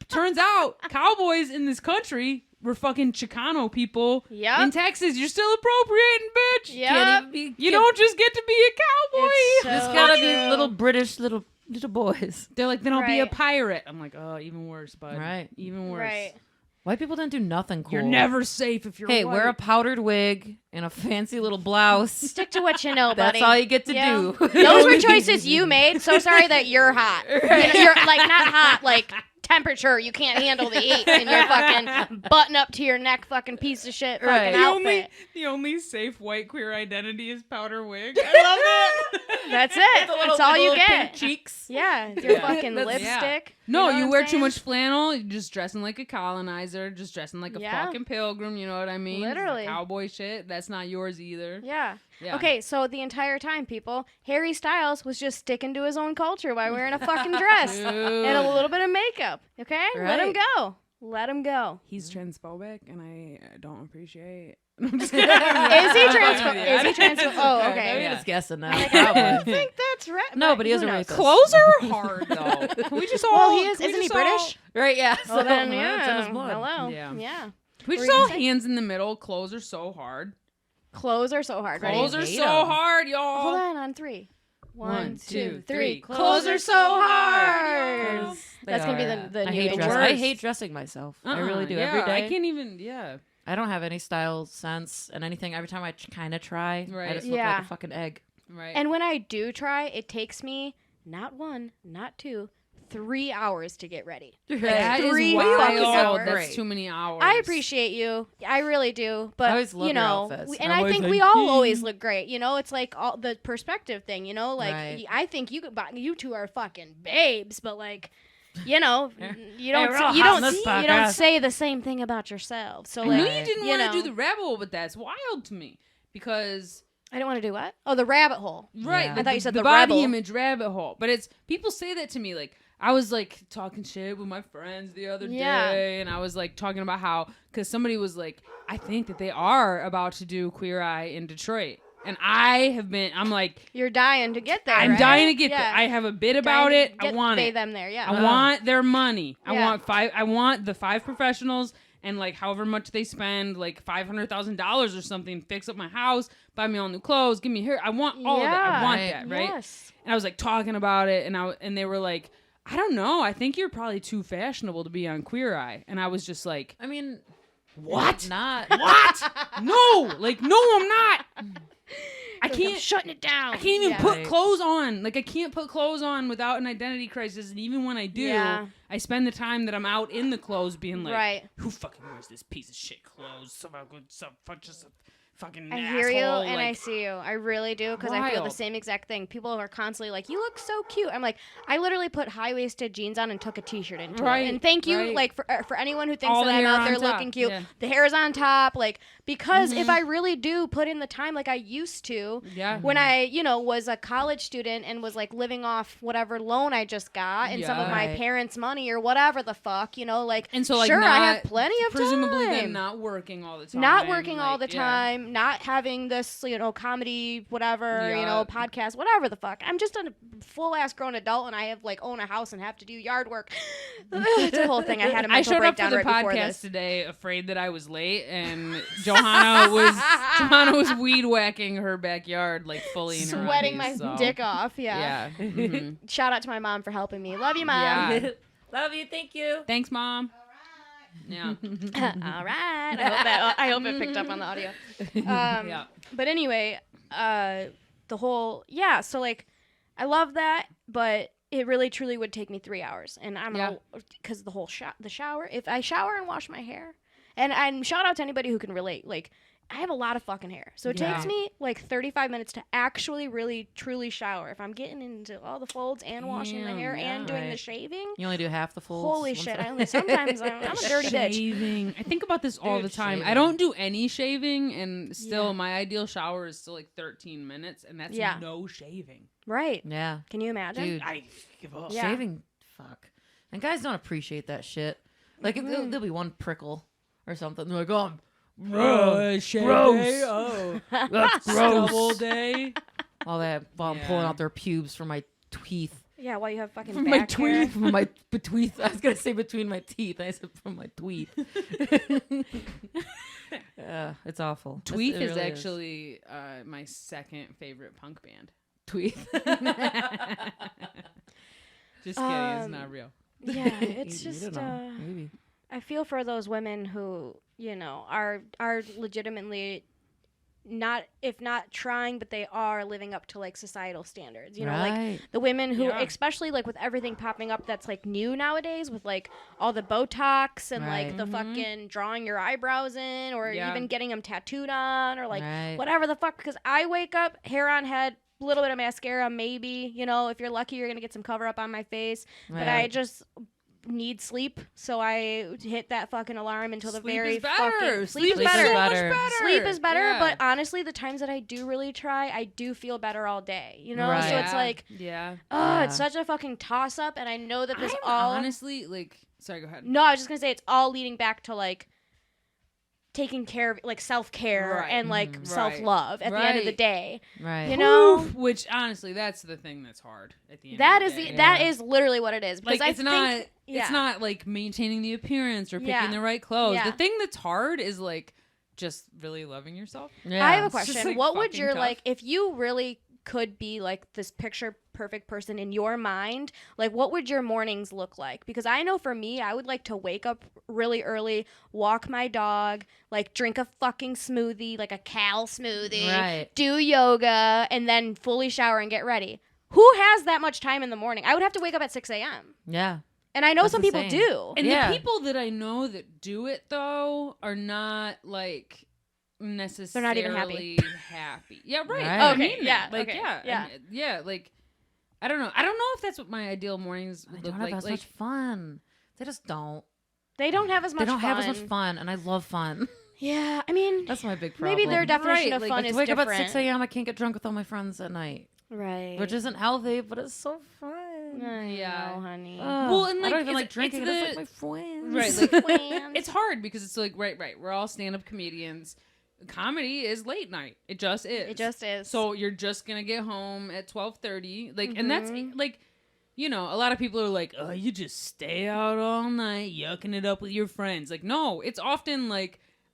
Turns out, cowboys in this country were fucking Chicano people. Yep. In Texas, you're still appropriating, bitch. Yep. You don't just get to be a cowboy. It's Just so gotta true. be little British little boys. They're like, then I'll be a Right. pirate. I'm like, oh, even worse, bud. Right. Even worse. Right. White people didn't do nothing cool. You're never safe if you're Hey, white. wear a powdered wig and a fancy little blouse. Stick to what you know, buddy. That's all you get to Yeah. do. Those were choices you made. So sorry that you're hot. You're like not hot, like temperature. You can't handle the heat, and you're fucking button up to your neck, fucking piece of shit, fucking Right. outfit. The only safe white queer identity is powder wig. I love it. That's it. That's all you little get. pink cheeks. Yeah, your fucking That's- lipstick. No, know you what wear I'm too saying? much flannel. You're just dressing like a colonizer, just dressing like a Yeah. fucking pilgrim. You know what I mean? It's the Literally. cowboy shit. That's not yours either. Yeah. Yeah. Okay, so the entire time, people, Harry Styles was just sticking to his own culture by wearing a fucking dress and a little bit of makeup. Okay, let him Right. go. Let him go. He's transphobic, and I don't appreciate. I'm just Is he transphobic? Is he transphobic? Oh, I'm okay. just guessing now. I Probably. think that's right. No, but he is who a knows? racist. Clothes are hard though. Can we just all? Well, he is. can we Isn't he just all- British? Right, yeah. Oh, then it's in yeah. his blood. Hello. Yeah. Yeah. Can we What just were you all gonna say? hands in the middle? Clothes are so hard. Clothes are so hard. Ready? Clothes are hate so 'em. hard, y'all. Hold on 3. 1, 2, 3. Clothes Clothes are so hard. They That's gonna be are. the I new hate intro. dressing. Worst. I hate dressing myself. I Uh-uh, really do yeah, every day. I can't even. Yeah. I don't have any style sense and anything. Every time I kind of try, I Right. just look Yeah. like a fucking egg. Right. And when I do try, it takes me not 1, not 2, 3 hours to get ready. that is 3 wild. fucking hours. That's too many hours. I appreciate you. I really do. But I always love you your know, outfits. and I'm I always think like, we all always look great. You know, it's like all the perspective thing. You know, like Right. I think you two are fucking babes, but like. You know, you don't we're all you hot don't in this you don't podcast. say the same thing about yourself. So I like, knew you didn't you want to know. do the rabbit hole, but that's wild to me because I don't want to do what? Oh, the rabbit hole. right. Yeah. The, I thought you said the the body rebel. image rabbit hole, but it's people say that to me like. I was like talking shit with my friends the other Yeah. day, and I was like talking about how because somebody was like, I think that they are about to do Queer Eye in Detroit, and I'm like, You're dying to get there. I'm right? dying to get Yeah. there. I have a bit Dying about to it. I get want they, it. them there. Yeah. I want their money. I Yeah. want the 5 professionals and like however much they spend, like $500,000 or something, fix up my house, buy me all new clothes, give me hair. I want all of that. I want Right. that, right? Yes. And I was like talking about it, and they were like, I don't know. I think you're probably too fashionable to be on Queer Eye. And I was just like, I mean, what? Not. What? No, like no, I'm not. I I'm can't. shutting it down. I can't even Yeah. put Right. clothes on. Like I can't put clothes on without an identity crisis. And even when I do, Yeah. I spend the time that I'm out in the clothes being like, Right. who fucking wears this piece of shit clothes? Just a fucking I asshole. hear you and I like, see you. I really do because I feel the Wild. same exact thing. People are constantly like, "You look so cute." I'm like, I literally put high-waisted jeans on and took a t-shirt into Right, it. And thank you, right. like for anyone who thinks All that the I'm hair out there on top, looking cute. yeah. The hair is on top, like because if Mhm. I really do put in the time like I used to. yeah. When I, was a college student and was like living off whatever loan I just got and some of Yeah. my Right. parents' money or whatever the fuck, like And so like sure not, I have plenty of presumably time. then not working all the time. Not working all like, the yeah. time, not having this, comedy, whatever, Yeah. podcast, whatever the fuck. I'm just a full ass grown adult, and I have own a house and have to do yard work. It's a whole thing. I had a mental I showed up for breakdown the right before podcast this. today, afraid that I was late, and Johanna was weed whacking her backyard fully in her Sweating undies, my so. dick off. Yeah. Yeah. Mhm. Shout out to my mom for helping me. Love you, mom. Yeah. Love you. Thank you. Thanks, Mom. Yeah. All right. I hope it picked up on the audio. Yeah. But anyway, the whole so I love that, but it really truly would take me 3 hours, and I'm because the whole the shower. If I shower and wash my hair, and shout out to anybody who can relate, I have a lot of fucking hair, so it takes me 35 minutes to actually really truly shower. If I'm getting into all the folds and washing the hair and doing the shaving, You only do half the folds. holy shit! Sometimes I'm a dirty bitch. Shaving. I think about this all Dude, the time. shaving. I don't do any shaving, and still my ideal shower is still 13 minutes, and that's no shaving. Right? Yeah. Can you imagine? Dude. I give up. Yeah. Shaving, fuck. And guys don't appreciate that shit. There'll be one prickle or something. They're like, oh, Shave gross. day? Oh, that's double gross. day. All that while I'm pulling out their pubes from my teeth. Yeah, while you have fucking From my back hair. From my between. I was gonna say between my teeth. I said from my tweet. It's awful. Tweeth It is really actually my second favorite punk band. Tweet. Just kidding, it's not real. Yeah, it's You just. don't know. Maybe. I feel for those women who are legitimately not, if not trying, but they are living up to societal standards. Right. The women who, Yeah. especially with everything popping up that's new nowadays, with all the Botox and Right. the fucking drawing your eyebrows in, or Yeah. even getting them tattooed on, or Right. whatever the fuck. Because I wake up, hair on head, a little bit of mascara, maybe. If you're lucky, you're gonna get some cover up on my face. But I Right. just need sleep, so I hit that fucking alarm until the Sleep very is better. fucking Sleep is better. so much better. better. Sleep is better, Yeah. but honestly, the times that I do really try, I do feel better all day. Right. So it's Yeah. it's such a fucking toss up, and I know that this I'm all. honestly sorry, go ahead. No, I was just gonna say it's all leading back to taking care of self-care Right. and Mhm. self-love at the end of the Right. day. Right. You know, Which honestly, that's the thing that's hard at the end. that of is the day. that is literally what it is. Because I it's not. think, yeah. It's not maintaining the appearance or picking Yeah. the right clothes. Yeah. The thing that's hard is just really loving yourself. Yeah. I have a It's just, question. What would fucking your tough. if you really could be this picture perfect person in your mind, what would your mornings look like? Because I know for me, I would like to wake up really early, walk my dog, drink a fucking smoothie, a Cal smoothie, Right. do yoga, and then fully shower and get ready. Who has that much time in the morning? I would have to wake up at 6 a.m. Yeah. And I know That's some people insane. do. And Yeah. the people that I know that do it though are not necessarily even happy. happy. Yeah, right. Right. I Okay, mean yeah, that. okay, yeah, yeah. and, yeah. I don't know. I don't know if that's what my ideal mornings They would don't look have like. as much fun. They just don't. They don't have as much They don't fun. have as much fun, and I love fun. Yeah, I mean, That's my big problem. maybe their definition Right, of fun I is wake different. up at 6 a.m. I can't get drunk with all my friends at night, Right. which isn't healthy, but it's so fun. I Yeah. know, honey. Well, and I don't even it's- like drinking. it's It's like the- my friends. Right, Plans. it's hard because it's right. We're all stand-up comedians. Comedy is late night. It just is. It just is. So you're just gonna get home at 12:30, and that's Mm-hmm. a lot of people are like, oh, you just stay out all night, yucking it up with your friends. No, it's often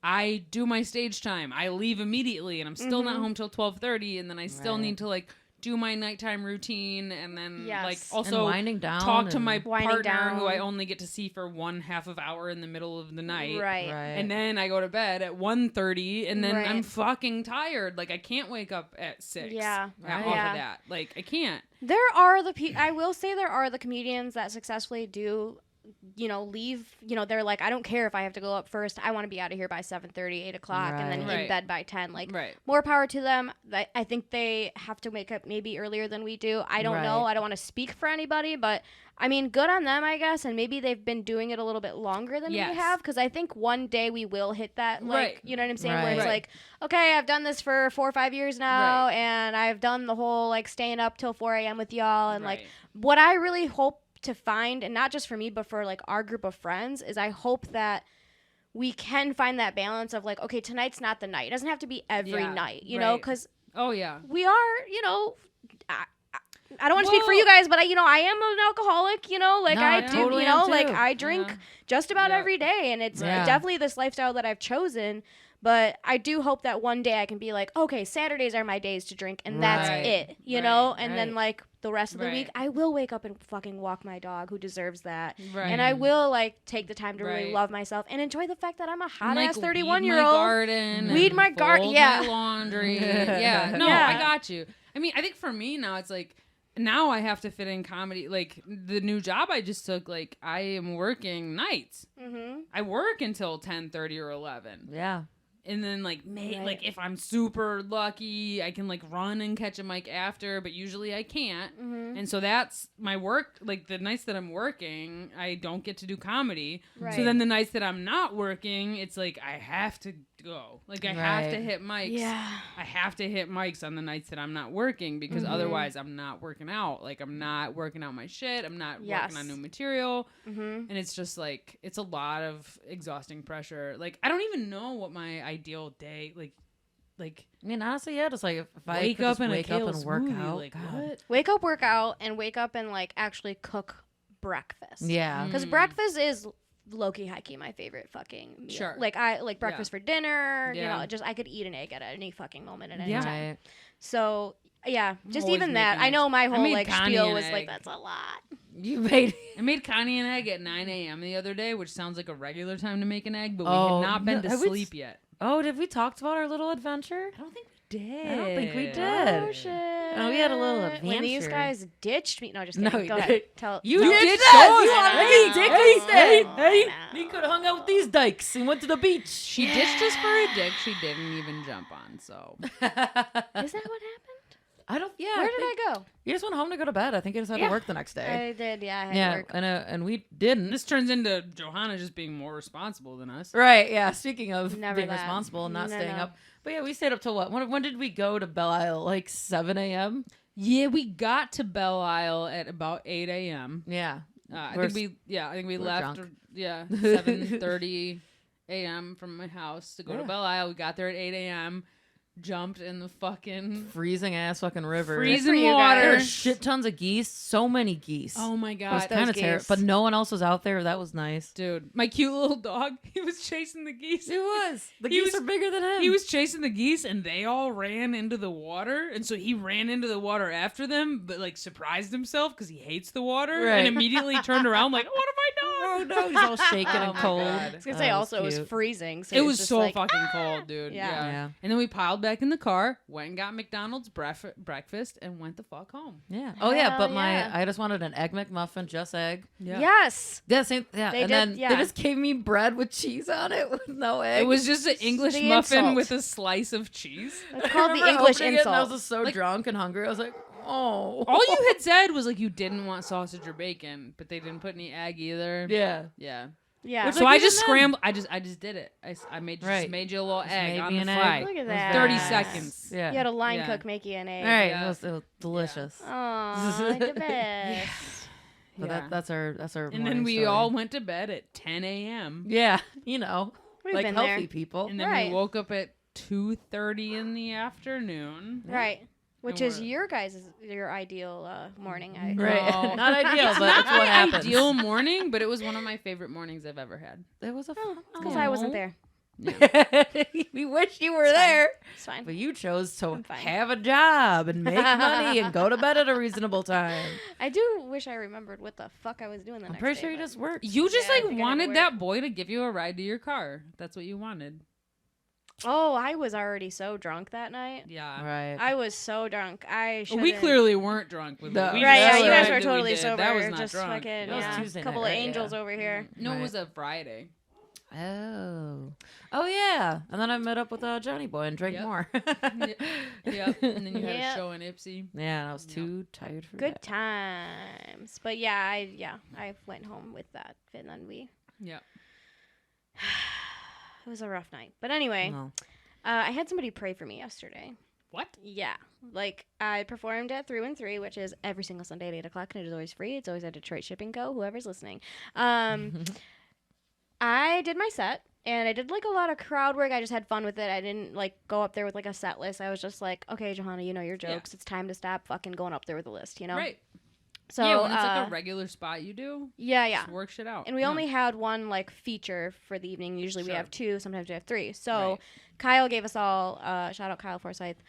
I do my stage time, I leave immediately, and I'm still not home till 12:30, and then I still Right. need to do my nighttime routine, and then Yes. also And winding down talk to and- my Winding partner who I down. only get to see for 1/2 of hour in the middle of the night. Right. Right. And then I go to bed at 1:30, and then Right. I'm fucking tired. I can't wake up at 6. Yeah. Off Yeah. of that. I can't. There are I will say there are the comedians that successfully do, leave. They're like, I don't care if I have to go up first. I want to be out of here by 7:30, 8 o'clock, and then Right. in bed by 10. Right. More power to them. I think they have to wake up maybe earlier than we do. I don't know. Right. I don't want to speak for anybody, but I mean, good on them, I guess. And maybe they've been doing it a little bit longer than Yes. we have, because I think one day we will hit that, Right. you know what I'm saying? Where Right. it's Right. okay, I've done this for 4 or 5 years now, Right. and I've done the whole staying up till 4 a.m. with y'all, and Right. what I really hope to find, and not just for me, but for our group of friends, is I hope that we can find that balance of like, okay, tonight's not the night. It doesn't have to be every night, you know, because oh yeah, we are, you know, I don't want to speak for you guys, but I am an alcoholic, you know, like No, I I do, totally you know, am like too. I drink just about every day, and it's definitely this lifestyle that I've chosen. But I do hope that one day I can be like, okay, Saturdays are my days to drink, and that's it, you know? And then, like, the rest of the week, I will wake up and fucking walk my dog, who deserves that. Right. And I will, like, take the time to really love myself and enjoy the fact that I'm a hot-ass like, 31-year-old. Weed my garden. My laundry. I got you. I mean, I think for me now, it's like, now I have to fit in comedy. Like, the new job I just took, like, I am working nights. Mm-hmm. I work until 10:30 or 11. Yeah. And then, like, like if I'm super lucky, I can, like, run and catch a mic after, but usually I can't. Mm-hmm. And so that's my work. Like, the nights that I'm working, I don't get to do comedy. Right. So then the nights that I'm not working, it's like I have to go. Like, I have to hit mics. Yeah. I have to hit mics on the nights that I'm not working because otherwise I'm not working out. Like, I'm not working out my shit. I'm not working on new material. Mm-hmm. And it's just, like, it's a lot of exhausting pressure. Like, I don't even know what my ideal day, like I mean, honestly, yeah, just like if I wake up and work out, like what? Wake up, work out, and wake up and like actually cook breakfast. Yeah, because breakfast is low-key, high-key my favorite fucking meal. Sure. Like I like breakfast for dinner. You know, just I could eat an egg at any fucking moment at any time. Right. So yeah, just always even that. making I know my whole made like Connie spiel an was egg. like that's a lot. I made Connie an egg at 9 a.m. the other day, which sounds like a regular time to make an egg, but we had not been to sleep yet. Oh, did we talk about our little adventure? I don't think we did. I don't think we did. Oh shit! Oh, we had a little adventure. When these guys ditched me. No, just kidding. Go ahead. Tell You tell- did He could have hung out with these dykes and went to the beach. She ditched us for a dick she didn't even jump on, so. Is that what happened? I don't. Yeah. Where did I go? You just went home to go to bed. I think you just had to work the next day. I did. Yeah, I had to work. and we didn't. This turns into Johanna just being more responsible than us. Right. Yeah. Speaking of Never being that. responsible and not No, staying no. up, but yeah, we stayed up till what? When did we go to Belle Isle? Like 7 a.m. Yeah, we got to Belle Isle at about 8 a.m. Yeah. I think we left. drunk. 7:30 a.m. from my house to go to Belle Isle. We got there at 8 a.m. Jumped in the fucking Freezing ass fucking river. freezing you water. There were shit tons of geese. So many geese. Oh my It was god, kind of geese. terrible. But no one else was out there. That was nice. dude! My cute little dog. He was chasing the geese. It was. The He geese was- are bigger than him. He was chasing the geese, and they all ran into the water, and so he ran into the water after them, but like surprised himself because he hates the water, Right. and immediately turned around like, "What have I done?" Oh no, he's all shaking and cold. I was gonna say That also it was cute. freezing. So It it's was just so like, fucking cold, dude. Yeah. Yeah. And then we piled back in the car, went and got McDonald's breakfast, and went the fuck home. Yeah. Oh yeah, Hell but yeah. I just wanted an egg McMuffin, just egg. Yes. Yeah, same. Yeah, They and did- then yeah. they just gave me bread with cheese on it with no egg. It was just an English The muffin insult. with a slice of cheese. It's called the I remember English opening it and I was insult. just so drunk and hungry. I was like, oh. All you had said was like you didn't want sausage or bacon, but they didn't put any egg either. Yeah. Yeah. Yeah. Which So Like, I even just then- scrambled. I just did it. I made Right. made you a little egg made on me the an fly. egg. Look at It was that. very 30 nice. seconds. Yeah. You had a line Yeah. cook make you an egg. All right. Yeah. It was delicious. Aw, the best. But Yeah. that's our And then morning we story. all went to bed at 10 a.m. Yeah, you know, We've like been healthy there. people. And then Right. we woke up at 2:30 in the afternoon. Right. Which And is we're- your ideal morning. I Right. No. Not ideal, It's but not that's what my happens. ideal morning, but it was one of my favorite mornings I've ever had. It was a fun. because I wasn't there. We wish you were there, It's fine. but you chose to I'm fine. have a job and make money and go to bed at a reasonable time. I do wish I remembered what the fuck I was doing the I'm next pretty day, sure you but- just worked. You just Yeah, I like think I did wanted work. that boy to give you a ride to your car. That's what you wanted. Oh, I was already so drunk that night. Yeah. Right. I was so drunk. I should. We clearly weren't drunk with No. it. We Right, yeah, just you guys said were that we totally did. sober. That was not just drunk. fucking, That was yeah. Tuesday Couple night, of right? angels Yeah. over here. No, it Right. was a Friday. Oh. Oh yeah. And then I met up with Johnny Boy and drank Yep. more. Yep. And then you had Yep. a show in Ipsy. Yeah, and I was too tired for Good that. times. But yeah, I went home with that, and then we. Yep. It was a rough night. But anyway, No. I had somebody pray for me yesterday. What? Yeah. Like, I performed at 3 and 3, which is every single Sunday at 8 o'clock, and it is always free. It's always at Detroit Shipping Co., whoever's listening. I did my set, And I did like a lot of crowd work. I just had fun with it. I didn't like go up there with like a set list. I was just like, okay, Johanna, you know your jokes. It's time to stop fucking going up there with a list, you know? Right. So yeah, when it's like a regular spot you do. Yeah. Just work shit out. And we only had one like feature for the evening. Usually we have 2. Sometimes we have 3. So Kyle gave us all, shout out Kyle Forsyth,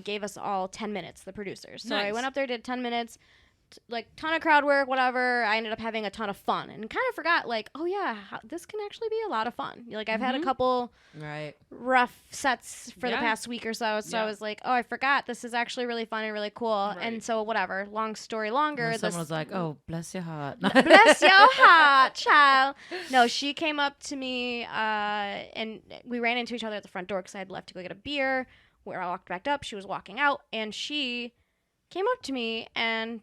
gave us all 10 minutes, the producers. So I went up there, did 10 minutes. Like ton of crowd work, whatever. I ended up having a ton of fun and kind of forgot like, oh yeah, this can actually be a lot of fun. Like I've had a couple rough sets for the past week or so. So I was like, oh, I forgot this is actually really fun and really cool. Right. And so whatever, long story longer. Someone was like, oh, bless your heart. Bless your heart, child. No, she came up to me and we ran into each other at the front door because I had left to go get a beer. Where I walked back up, she was walking out and she came up to me and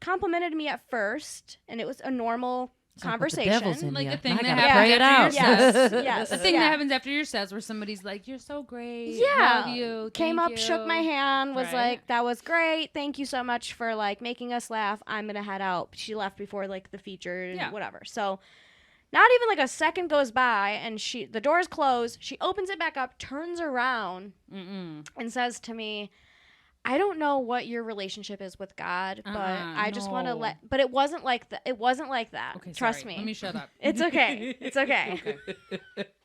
complimented me at first, and it was a normal conversation, like the thing that happens after your sets. Yes, the thing that happens after your sets, where somebody's like, "You're so great, yeah, love you." Came up, shook my hand, was like, "That was great. Thank you so much for like making us laugh. I'm gonna head out." She left before like the feature, whatever. So, not even like a second goes by, and the doors close. She opens it back up, turns around, and says to me, I don't know what your relationship is with God, but I just want to but it wasn't like that. It wasn't like that. Okay, Trust me. Let me shut up. It's okay. It's okay.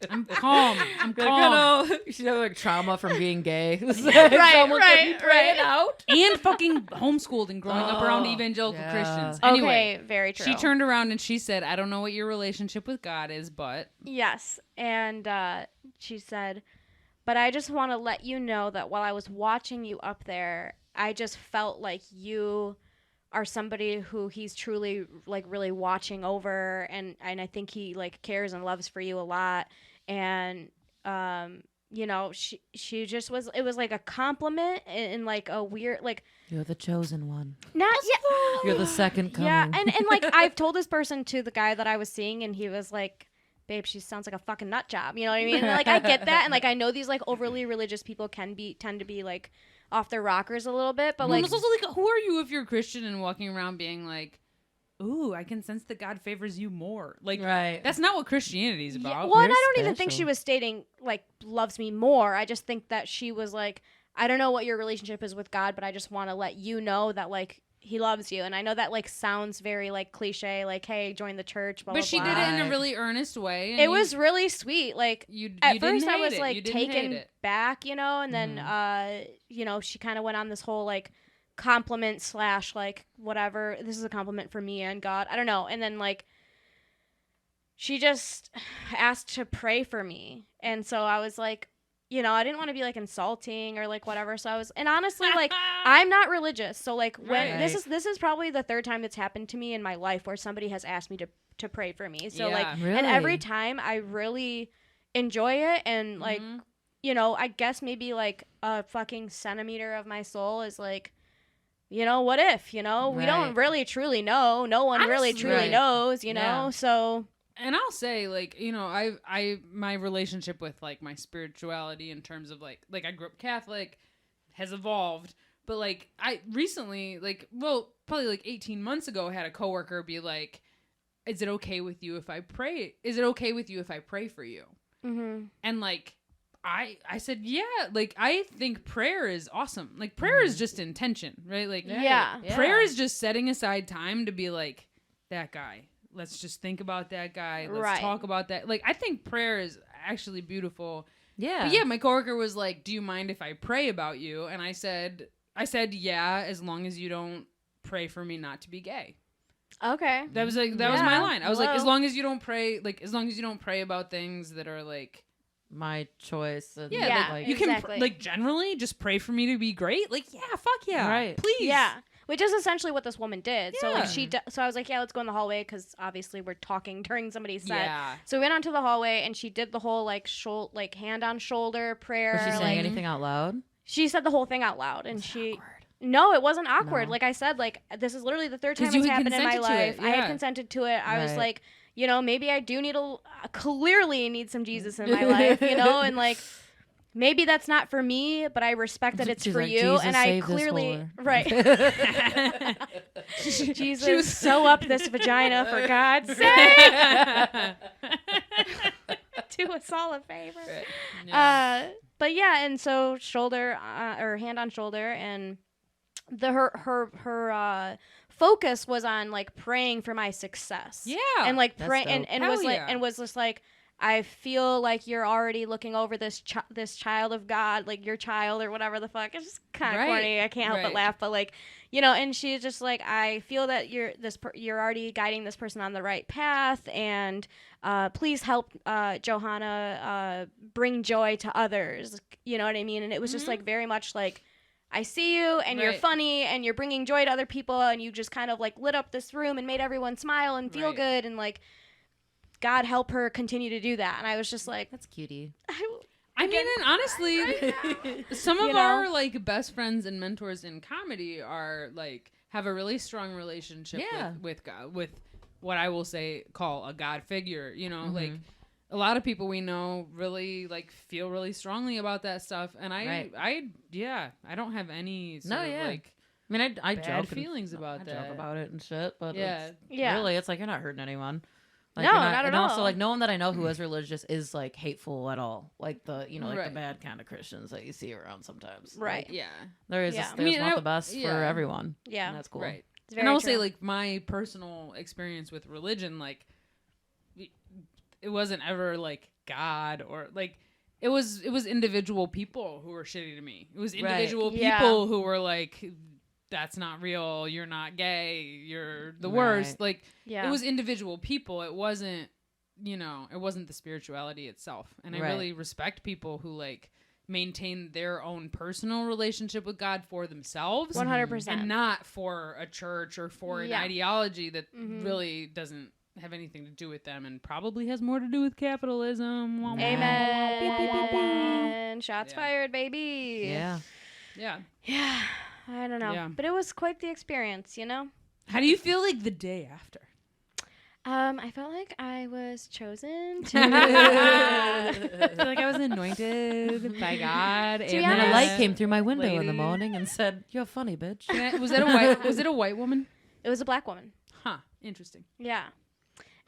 I'm calm. I'm calm. She's having like trauma from being gay. right. Out. And fucking homeschooled and growing up around evangelical Christians. Anyway, very true. She turned around and she said, I don't know what your relationship with God is, but. Yes. And she said, but I just want to let you know that while I was watching you up there, I just felt like you are somebody who he's truly like really watching over, and I think he like cares and loves for you a lot. And you know, she just was, it was like a compliment and like a weird like, you're the chosen one. You're the second coming. Yeah, and like I've told this person to the guy that I was seeing, and he was like, babe, she sounds like a fucking nut job. You know what I mean? And, like, I get that. And, like, I know these, like, overly religious people tend to be, like, off their rockers a little bit. But, like... It's also, like, who are you if you're a Christian and walking around being like, ooh, I can sense that God favors you more. Like, that's not what Christianity is about. Yeah, well, and I don't even think she was stating, like, loves me more. I just think that she was like, I don't know what your relationship is with God, but I just want to let you know that, like, he loves you. And I know that like sounds very like cliche, like, hey, join the church, blah, but blah, she blah. did it in a really earnest way. And it was really sweet. Like at first I was like taken back, you know, and then you know, she kind of went on this whole like compliment / like whatever, this is a compliment for me and God, I don't know. And then like she just asked to pray for me, and so I was like, you know, I didn't want to be like insulting or like whatever. So I was, and honestly, like I'm not religious. So like when this is probably the 3rd time that's happened to me in my life where somebody has asked me to pray for me. So like, and every time I really enjoy it. And like, you know, I guess maybe like a fucking centimeter of my soul is like, you know, what if, you know, we don't really truly know. No one really truly knows, you know? So. And I'll say, like, you know, my relationship with, like, my spirituality in terms of, like I grew up Catholic has evolved. But, like, I recently, like, well, probably, like, 18 months ago, had a coworker be like, is it okay with you if I pray? Is it okay with you if I pray for you? Mm-hmm. And, like, I said, yeah. Like, I think prayer is awesome. Like, prayer is just intention, right? Like, prayer is just setting aside time to be like, that guy. Let's just think about that guy. Let's talk about that. Like, I think prayer is actually beautiful. Yeah. But yeah, my coworker was like, do you mind if I pray about you? And I said, yeah, as long as you don't pray for me not to be gay. Okay. That was like, that was my line. I was like, as long as you don't pray, like, as long as you don't pray about things that are like my choice. And like, you can, like, generally just pray for me to be great. Like, yeah, fuck yeah. Right. Please. Yeah. Which is essentially what this woman did. So like so I was like, yeah, let's go in the hallway because obviously we're talking during somebody's set. Yeah. So we went onto the hallway and she did the whole like like hand on shoulder prayer. Was she saying anything out loud? She said the whole thing out loud, and No, it wasn't awkward. No. Like I said, like this is literally the 3rd time it's happened in my life. I had consented to it. I was like, you know, maybe I do clearly need some Jesus in my life, you know, and like. Maybe that's not for me, but I respect that it's for like, you. And I clearly, Jesus, she was sew up this vagina for God's sake. do us all a favor. Right. Yeah. But yeah, and so shoulder or hand on shoulder, and her focus was on like praying for my success. Yeah. and like That's pray dope. and Hell was like yeah. and was just like, I feel like you're already looking over this child of God, like your child or whatever the fuck. It's just kind of Right. corny. I can't help but Right. laugh, but like, you know, and she's just like, I feel that you're already guiding this person on the right path, and please help Johanna bring joy to others. You know what I mean? And it was just like very much like, I see you, and you're Right. funny, and you're bringing joy to other people, and you just kind of like lit up this room and made everyone smile and feel Right. good, and like, God help her continue to do that. And I was just like, That's cutie. I mean, and honestly, some of You know? our like best friends and mentors in comedy are like have a really strong relationship Yeah. with God, with what I will say call a God figure. You know, Mhm. like a lot of people we know really like feel really strongly about that stuff, and I don't have any sort of like I mean, I bad joke feelings about I that. joke about it and shit, but Yeah. it's, Yeah. really, it's like you're not hurting anyone. Like, No, you're not at and also, all. like, no one that I know who is religious is like hateful at all. Like the like the Right. bad kind of Christians that you see around sometimes. Right. Like, Yeah, there is Yeah. just, I they just mean, want I- the best yeah. for everyone. yeah, And that's cool. right. it's And very I will true. say, like, my personal experience with religion, like, it wasn't ever like God or like it was individual people who were shitty to me. It was individual Yeah. people who were like, that's not real. You're not gay. You're the worst. Right. Like, yeah, it was individual people. It wasn't, you know, it wasn't the spirituality itself. And I Right. really respect people who like maintain their own personal relationship with God for themselves 100%. and not for a church or for an Yeah. ideology that Mhm. really doesn't have anything to do with them and probably has more to do with capitalism. Wah, wah, wah, wah, wah, wah, wah. Amen. Shots Yeah. fired, baby. Yeah. Yeah. Yeah. I don't know. Yeah. But it was quite the experience, you know? How do you feel like the day after? I felt like I was chosen to. I feel like I was anointed by God. be and And then a honest- light came through my window in the lady. morning and said, "You're funny, bitch." Was it a white woman? It was a black woman. Huh. Interesting. Yeah.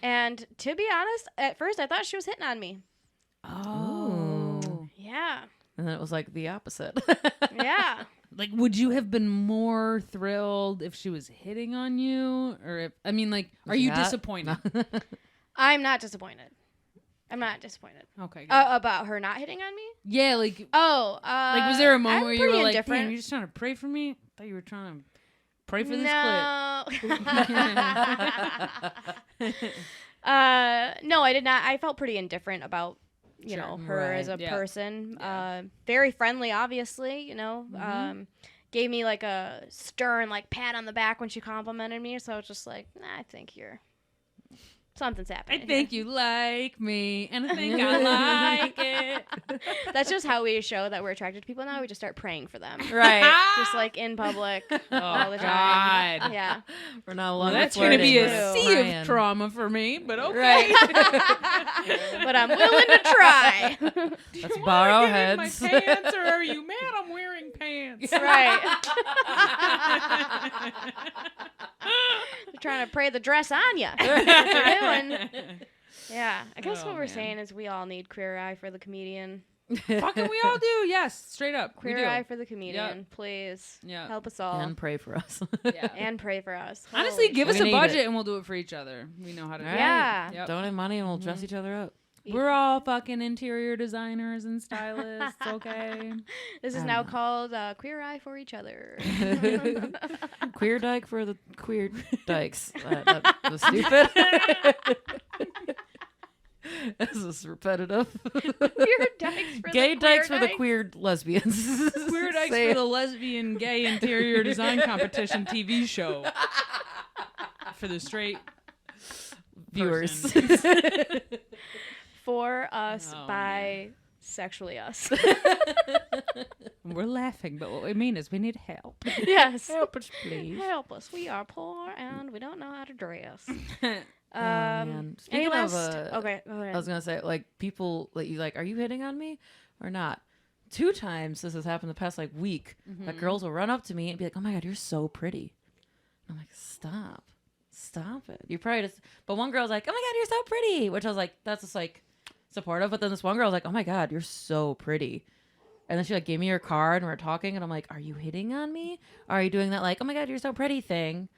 And to be honest, at first I thought she was hitting on me. Oh. Yeah. And then it was like the opposite. Yeah. Like, would you have been more thrilled if she was hitting on you? Or if, I mean, like, are you Yeah. disappointed? I'm not disappointed. I'm not disappointed. Okay. Good. About her not hitting on me? Yeah, like, Oh, like was there a moment I'm where you were pretty like, indifferent. damn, you're just trying to pray for me? I thought you were trying to pray for this no. No, I did not. I felt pretty indifferent about, you Sure. know, her Right. as a Yeah. person. Yeah. Very friendly, obviously, you know. Gave me like a stern like pat on the back when she complimented me. So I was just like, nah, I think something's happening. I think here. you like me, and I think I like it. That's just how we show that we're attracted to people now. We just start praying for them. Right. Just like in public all the Oh, time. God. Yeah. We're not Well, long. that's going to be a flirting. sea Ryan. of trauma for me, but okay. Right. But I'm willing to try. Let's borrow Get in my heads. pants, or are you mad I'm wearing pants? Right. They're trying to pray the dress on you. That's what they're doing. Yeah. I guess Oh, what we're man. saying is we all need queer eye for the comedian. Fucking we all do, yes. Straight up. We Queer do. eye for the comedian, please. Yeah. Help us all. And pray for us. Yeah. And pray for us. Honestly, Holy give shit. us We a need budget it. and we'll do it for each other. We know how to do Right. it. Yeah. Yep. Donate money and we'll dress each other up. We're all fucking interior designers and stylists, okay? This is I now don't know. called Queer Eye for Each Other. Queer dyke for the queer dykes. That was stupid. This is repetitive. Queer dykes for Gay the queer dykes for the queer lesbians. Queer Dykes Say for it. the lesbian gay interior design competition TV show. For the straight viewers. person. For us Oh, by Sexually Us. We're laughing, but what we mean is we need help. Yes. Help us, please. Help us. We are poor and we don't know how to dress. Man. Any Speaking of, last? Okay, go ahead. I was gonna say, like, people that you like, are you hitting on me or not? 2 times this has happened the past like week. That girls will run up to me and be like, "Oh my god, you're so pretty." I'm like, stop it. You probably just. But one girl's like, "Oh my god, you're so pretty," which I was like, that's just like supportive. But then this one girl was like, "Oh my God, you're so pretty." And then she like gave me her card and we were talking and I'm like, "Are you hitting on me? Or are you doing that like, oh my God, you're so pretty thing?"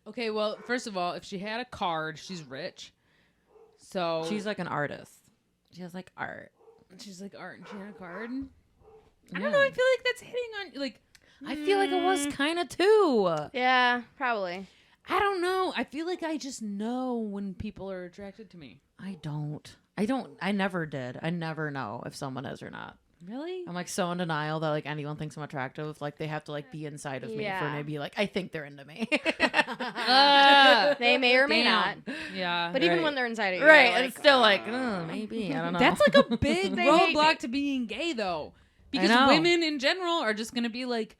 Okay, well, first of all, if she had a card, she's rich. So She's like an artist. She has like art. she's like art and she had a card. I Yeah. don't know. I feel like that's hitting on like. I feel like it was kind of too. Yeah, probably. I don't know. I feel like I just know when people are attracted to me. I never did. I never know if someone is or not. Really? I'm like so in denial that like anyone thinks I'm attractive. Like they have to like be inside of me for Yeah. maybe like I think they're into me. They may or may not. Yeah. But even Right. when they're inside of you, Right. you're And it's still like, maybe. I don't know. That's like a big They hate roadblock me. to being gay, though. Because know. women in general are just going to be like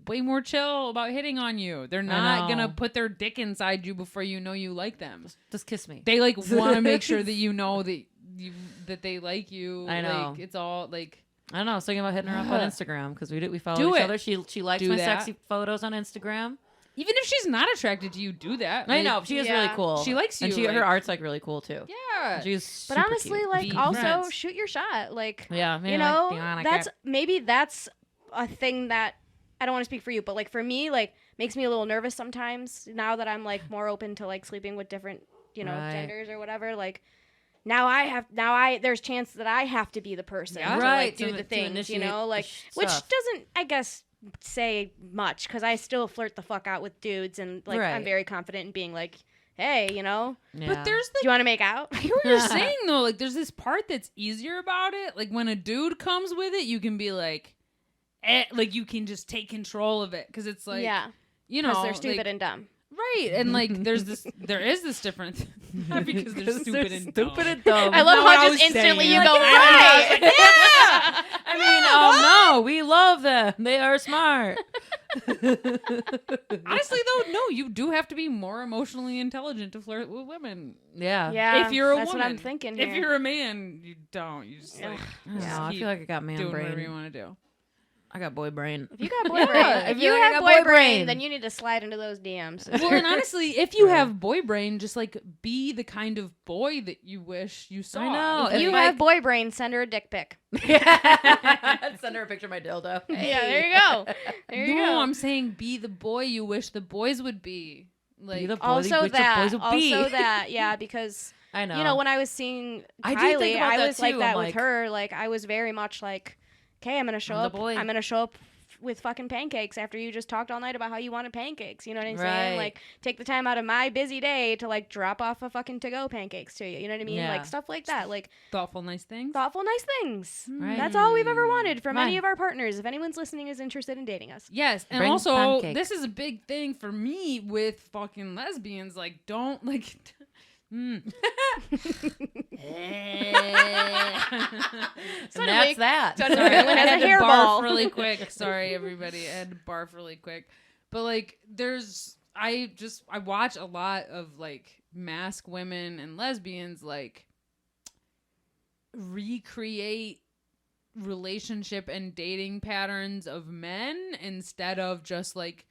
way more chill about hitting on you. They're not going to know. put their dick inside you before you know you like them. just kiss me. They like want to make sure that you know that they like you. I know. Like, it's all like. I don't know. I was thinking about hitting her up on Instagram because we follow Do each it. other. She likes Do my that. sexy photos on Instagram. Even if she's not attracted to you, do that. I Like, know she is Yeah. really cool. She likes and you, her like- art's like really cool too. Yeah. She's But super honestly, cute. like Be also friends. shoot your shot. Like yeah, maybe you know, like, that's a thing that I don't want to speak for you, but like for me, like makes me a little nervous sometimes. Now that I'm like more open to like sleeping with different, Right. genders or whatever, like. There's chance that I have to be the person Yeah. to Right, like do to- the to things, initiate like the which stuff. doesn't, I guess, say much because I still flirt the fuck out with dudes and like I'm Right. very confident in being like, hey, Yeah. But there's do you want to make out? I hear what you're saying though. Like, there's this part that's easier about it. Like, when a dude comes with it, you can be like, like you can just take control of it because it's like, Yeah, you know, because they're stupid like, and dumb. right? And like, there is this difference. Not because they're stupid and stupid dumb. and dumb. I love not what I how was just instantly saying. you go Like, right. yeah. I mean, oh no, we love them. They are smart. Honestly, though, no, you do have to be more emotionally intelligent to flirt with women. Yeah. Yeah, If you're a that's woman, what I'm thinking. If here. you're a man, you don't. You just Ugh. like I don't know. I keep feel like I got man doing whatever you brain. want to do. I got boy brain. If you got boy Yeah, brain, I if feel you like I have got boy boy brain, brain. then you need to slide into those DMs. Well, and honestly, if you have boy brain, just like be the kind of boy that you wish you saw. I know. If you Like- have boy brain, send her a dick pic. Send her a picture of my dildo. Yeah, there you go. There you No, go. I'm saying be the boy you wish the boys would be. Like, Be the boy Also which the that, boys will be. yeah, because I know. you know when I was seeing I do Kylie, think about I that was like too. that I'm with like- her. Like I was very much like, okay, I'm gonna show I'm the up. boy. I'm gonna show up with fucking pancakes after you just talked all night about how you wanted pancakes. You know what I'm Right. saying? Like take the time out of my busy day to like drop off a fucking to-go pancakes to you. You know what I mean? Yeah. Like stuff like that. Like thoughtful, nice things. thoughtful, nice things. Right. That's all we've ever wanted from any Right. of our partners. If anyone's listening is interested in dating us. Yes, and Bring also pancakes. this is a big thing for me with fucking lesbians. Like, don't like. And that's that. Sorry, Sorry, Marilyn I has had a to hairball. barf really quick. Sorry, everybody. I had to barf really quick. But like, I watch a lot of like mask women and lesbians like recreate relationship and dating patterns of men instead of just like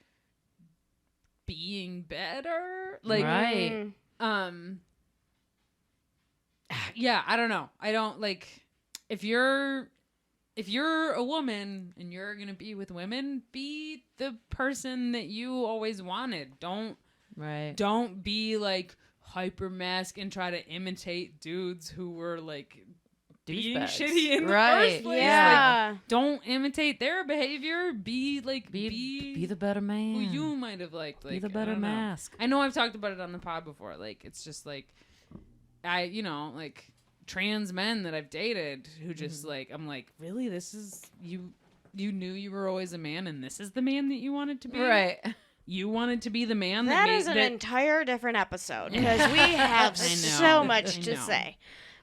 being better. Like, Right. yeah, I don't know. I don't like if you're a woman and you're gonna be with women, be the person that you always wanted. Don't be like hyper mask and try to imitate dudes who were like being Douchebags. shitty in the Right. first place. Yeah. Like, don't imitate their behavior. Be like Be the better man. who you might have liked. Like, Be the I better don't know. mask. I know I've talked about it on the pod before. Like, it's just like, like trans men that I've dated who just like, I'm like, really? This is, you knew you were always a man and this is the man that you wanted to be? Right. You wanted to be the man That made is an entire different episode because we I have know. so much I to know. say.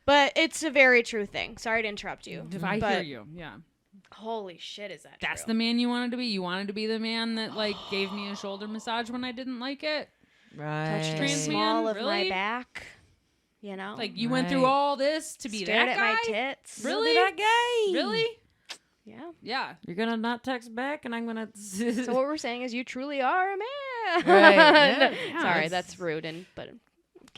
But it's a very true thing. Sorry to interrupt you. If I hear but you, yeah. holy shit, is that That's true? the man you wanted to be. You wanted to be the man that like gave me a shoulder massage when I didn't like it. Right. Touched the Trans man, small of my really? back. You know? Like you went through Right. all this to be stared that at guy. my tits. Really? That gay. Really? Yeah. Yeah. You're gonna not text back, and I'm gonna. So what we're saying is you truly are a man. Right, yeah. Yeah, Sorry, it's- that's rude but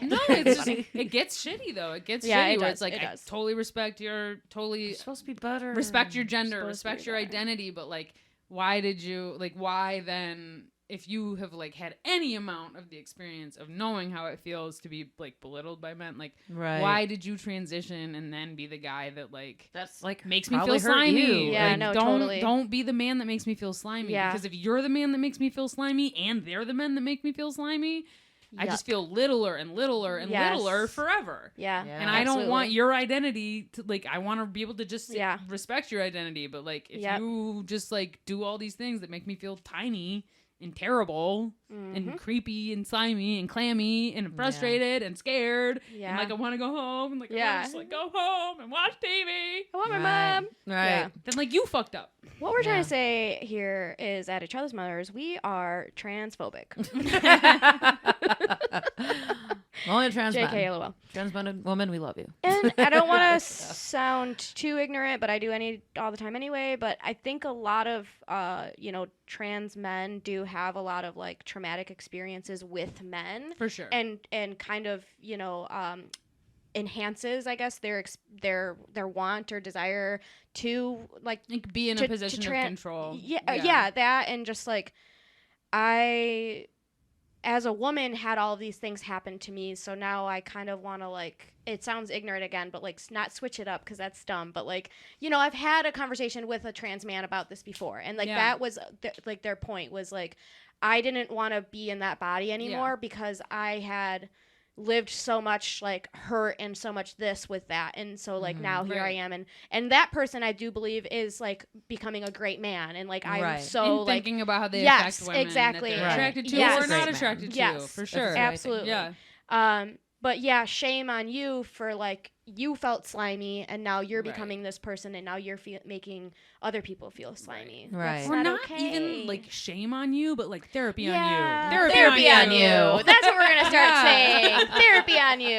No, it's just, it gets shitty though. It gets shitty it where does, it's like, it I does. totally respect your, You're supposed to be better. respect your gender, Supposed to respect be your better. identity, but like, why did you, like, why then, if you have like had any amount of the experience of knowing how it feels to be like belittled by men, like, Right. why did you transition and then be the guy that like That's like makes me probably feel hurt slimy? you. Yeah, Like, no, don't totally. don't be the man that makes me feel slimy. Yeah. Because if you're the man that makes me feel slimy and they're the men that make me feel slimy, I just Yuck. feel littler and littler and Yes. littler forever. Yeah. Yeah. And I don't want absolutely. your identity to, like, I want to be able to just Yeah. respect your identity. But, like, if Yep. you just, like, do all these things that make me feel tiny and terrible Mm-hmm. and creepy and slimy and clammy and frustrated and scared Yeah. and, like, I want to go home and, like, I Yeah. want to just, like, go home and watch TV, I want my Right. mom. Right. Yeah. then, like, you fucked up. What we're trying Yeah. to say here is at each other's mothers, we are transphobic. Only a trans JK, man. lol. Trans woman, we love you. And I don't want to sound too ignorant, but I do all the time anyway. But I think a lot of, trans men do have a lot of like traumatic experiences with men, For sure. and kind of enhances, I guess, their want or desire to like Like, be in a position of control. yeah, that, and just like I, as a woman, had all of these things happen to me, so now I kind of want to, like, it sounds ignorant again, but like not switch it up because that's dumb, but like, I've had a conversation with a trans man about this before, and like Yeah. that was like their point was like, I didn't want to be in that body anymore because I had lived so much like hurt and so much this with that, and so like now here I Right. am, and that person I do believe is like becoming a great man, and like I'm Right. so and like thinking about how they Yes, affect women exactly. that they're Right. attracted to Yes. or He's a not great man. attracted to, Yes, for sure. absolutely. Yeah. But yeah, shame on you for like you felt slimy, and now you're Right. becoming this person, and now you're making other people feel slimy. Right. That's Or not okay. even like shame on you, but like therapy Yeah. on you. Therapy on you. That's what we're gonna start Yeah. saying. Therapy on you.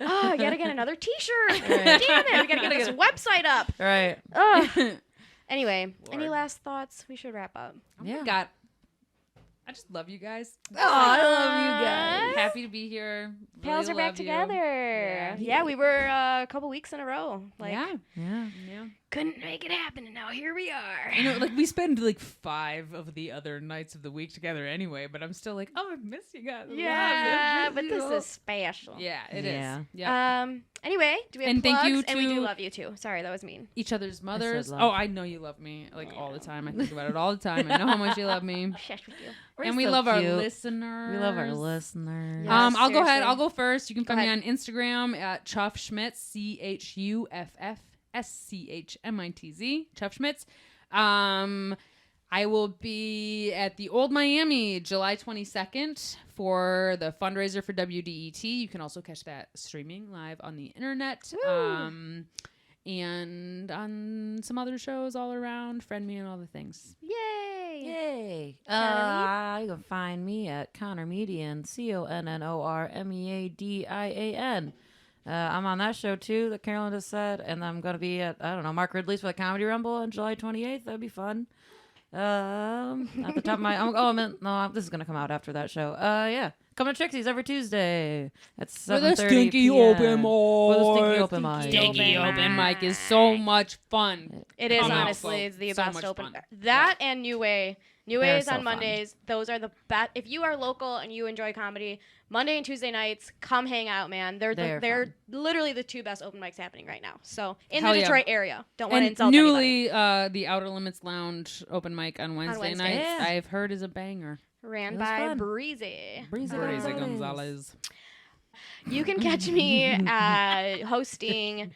Oh, I gotta get another T-shirt. Right. Damn it, we gotta get this website up. Right. Ugh. Anyway, any Lord. last thoughts? We should wrap up. Oh Yeah. my God. I just love you guys. Oh, I love you guys. Happy to be here. Pals Really are back love you. together. Yeah. Yeah, we were a couple weeks in a row. Like, Yeah. Yeah. Yeah. couldn't make it happen, and now here we are. You know, like we spend like 5 of the other nights of the week together anyway, but I'm still like, oh, I miss you guys. I love you. Yeah, I but miss this you. is special. Yeah, it is. Yeah. Yeah. Anyway, do we have And thank plugs? you And we do to- love you too. Sorry, that was mean. Each other's mothers. love. Oh, I know you love me like all the time. I think about it all the time. I know how much you love me. Shush with you. And we so love our cute. listeners. We love our listeners. Yeah. I'll go ahead. seriously. I'll go first. You can Go find ahead. me on Instagram at Chuff Schmitz, ChuffSchmitz, Chuff Schmitz. I will be at the Old Miami July 22nd for the fundraiser for WDET. You can also catch that streaming live on the internet. And on some other shows all around. Friend me and all the things. Yay! Yay. Connor You can find me at Connor Median, ConnorMeadian. I'm on that show too that Carolyn just said, and I'm going to be at, I don't know, Mark Ridley's for the Comedy Rumble on July 28th. That'd be fun. At the top of my, this is going to come out after that show. Yeah. Come to Trixie's every Tuesday at 7:30 p.m. With a stinky open mic. Stinky open mic is so much fun. It is Come out, honestly folks. the So best much open. fun. That and New Way. New Way They're is so on fun. Mondays. Those are the best. If you are local and you enjoy comedy, Monday and Tuesday nights, come hang out, man. They're They're literally the 2 best open mics happening right now. So in Hell the yeah. Detroit area, don't want to And insult anybody. newly, the Outer Limits Lounge open mic on Wednesday Wednesday. nights, Yeah. I've heard is a banger. Ran It was by fun. Breezy. Breezy Breezy Gonzalez. Gonzalez. You can catch me hosting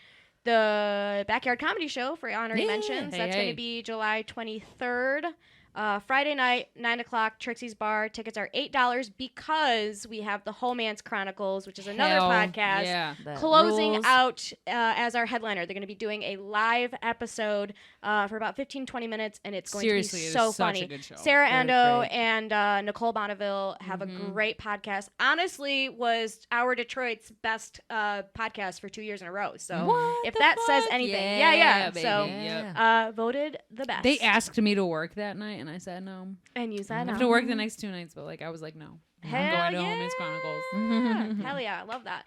the Backyard Comedy Show for Honorary Yeah. Mentions. Hey, That's hey. going to be July 23rd. Friday night, 9 o'clock, Trixie's Bar. Tickets are $8 because we have the Homance Chronicles, which is another Hell podcast. Yeah. That Closing rules. out as our headliner. They're going to be doing a live episode for about 15-20 minutes, and it's going Seriously, to be it so is such a funny. good show. Sarah They're Ando great. and Nicole Bonneville have a great podcast. Honestly, was our Detroit's best podcast for 2 years in a row. So What if the that says fuck? anything, Yeah, yeah. baby. So Yep. voted the best. They asked me to work that night, and I said no. and you said I no. have to work the next 2 nights, but like I was like no. Hell going to yeah. Homies Chronicles. Hell yeah, I love that.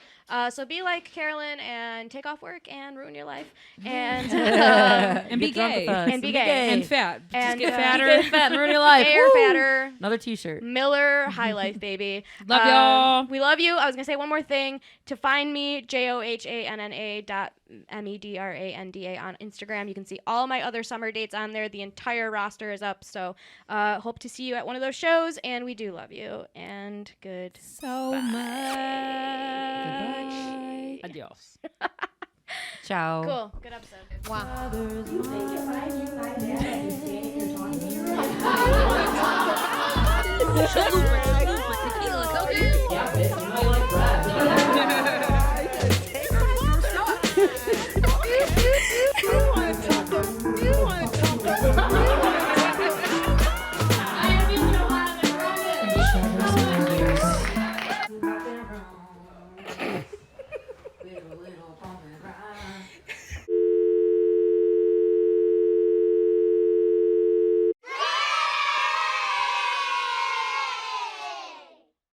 So be like Carolyn and take off work and ruin your life and And be Get drunk gay. with us And be gay. And fat. And, Just get uh, fatter. Get fat and ruin your life. Gay or Woo! fatter. Another T-shirt. Miller High Life, baby. Love y'all. We love you. I was gonna say one more thing. To find me, JOHANNA.MEDRANDA on Instagram. You can see all my other summer dates on there. The entire roster is up. So hope to see you at one of those shows. And we do love you. And good. So much. Goodbye. Adios. Ciao. Cool. Good episode. Wow. Cowboy.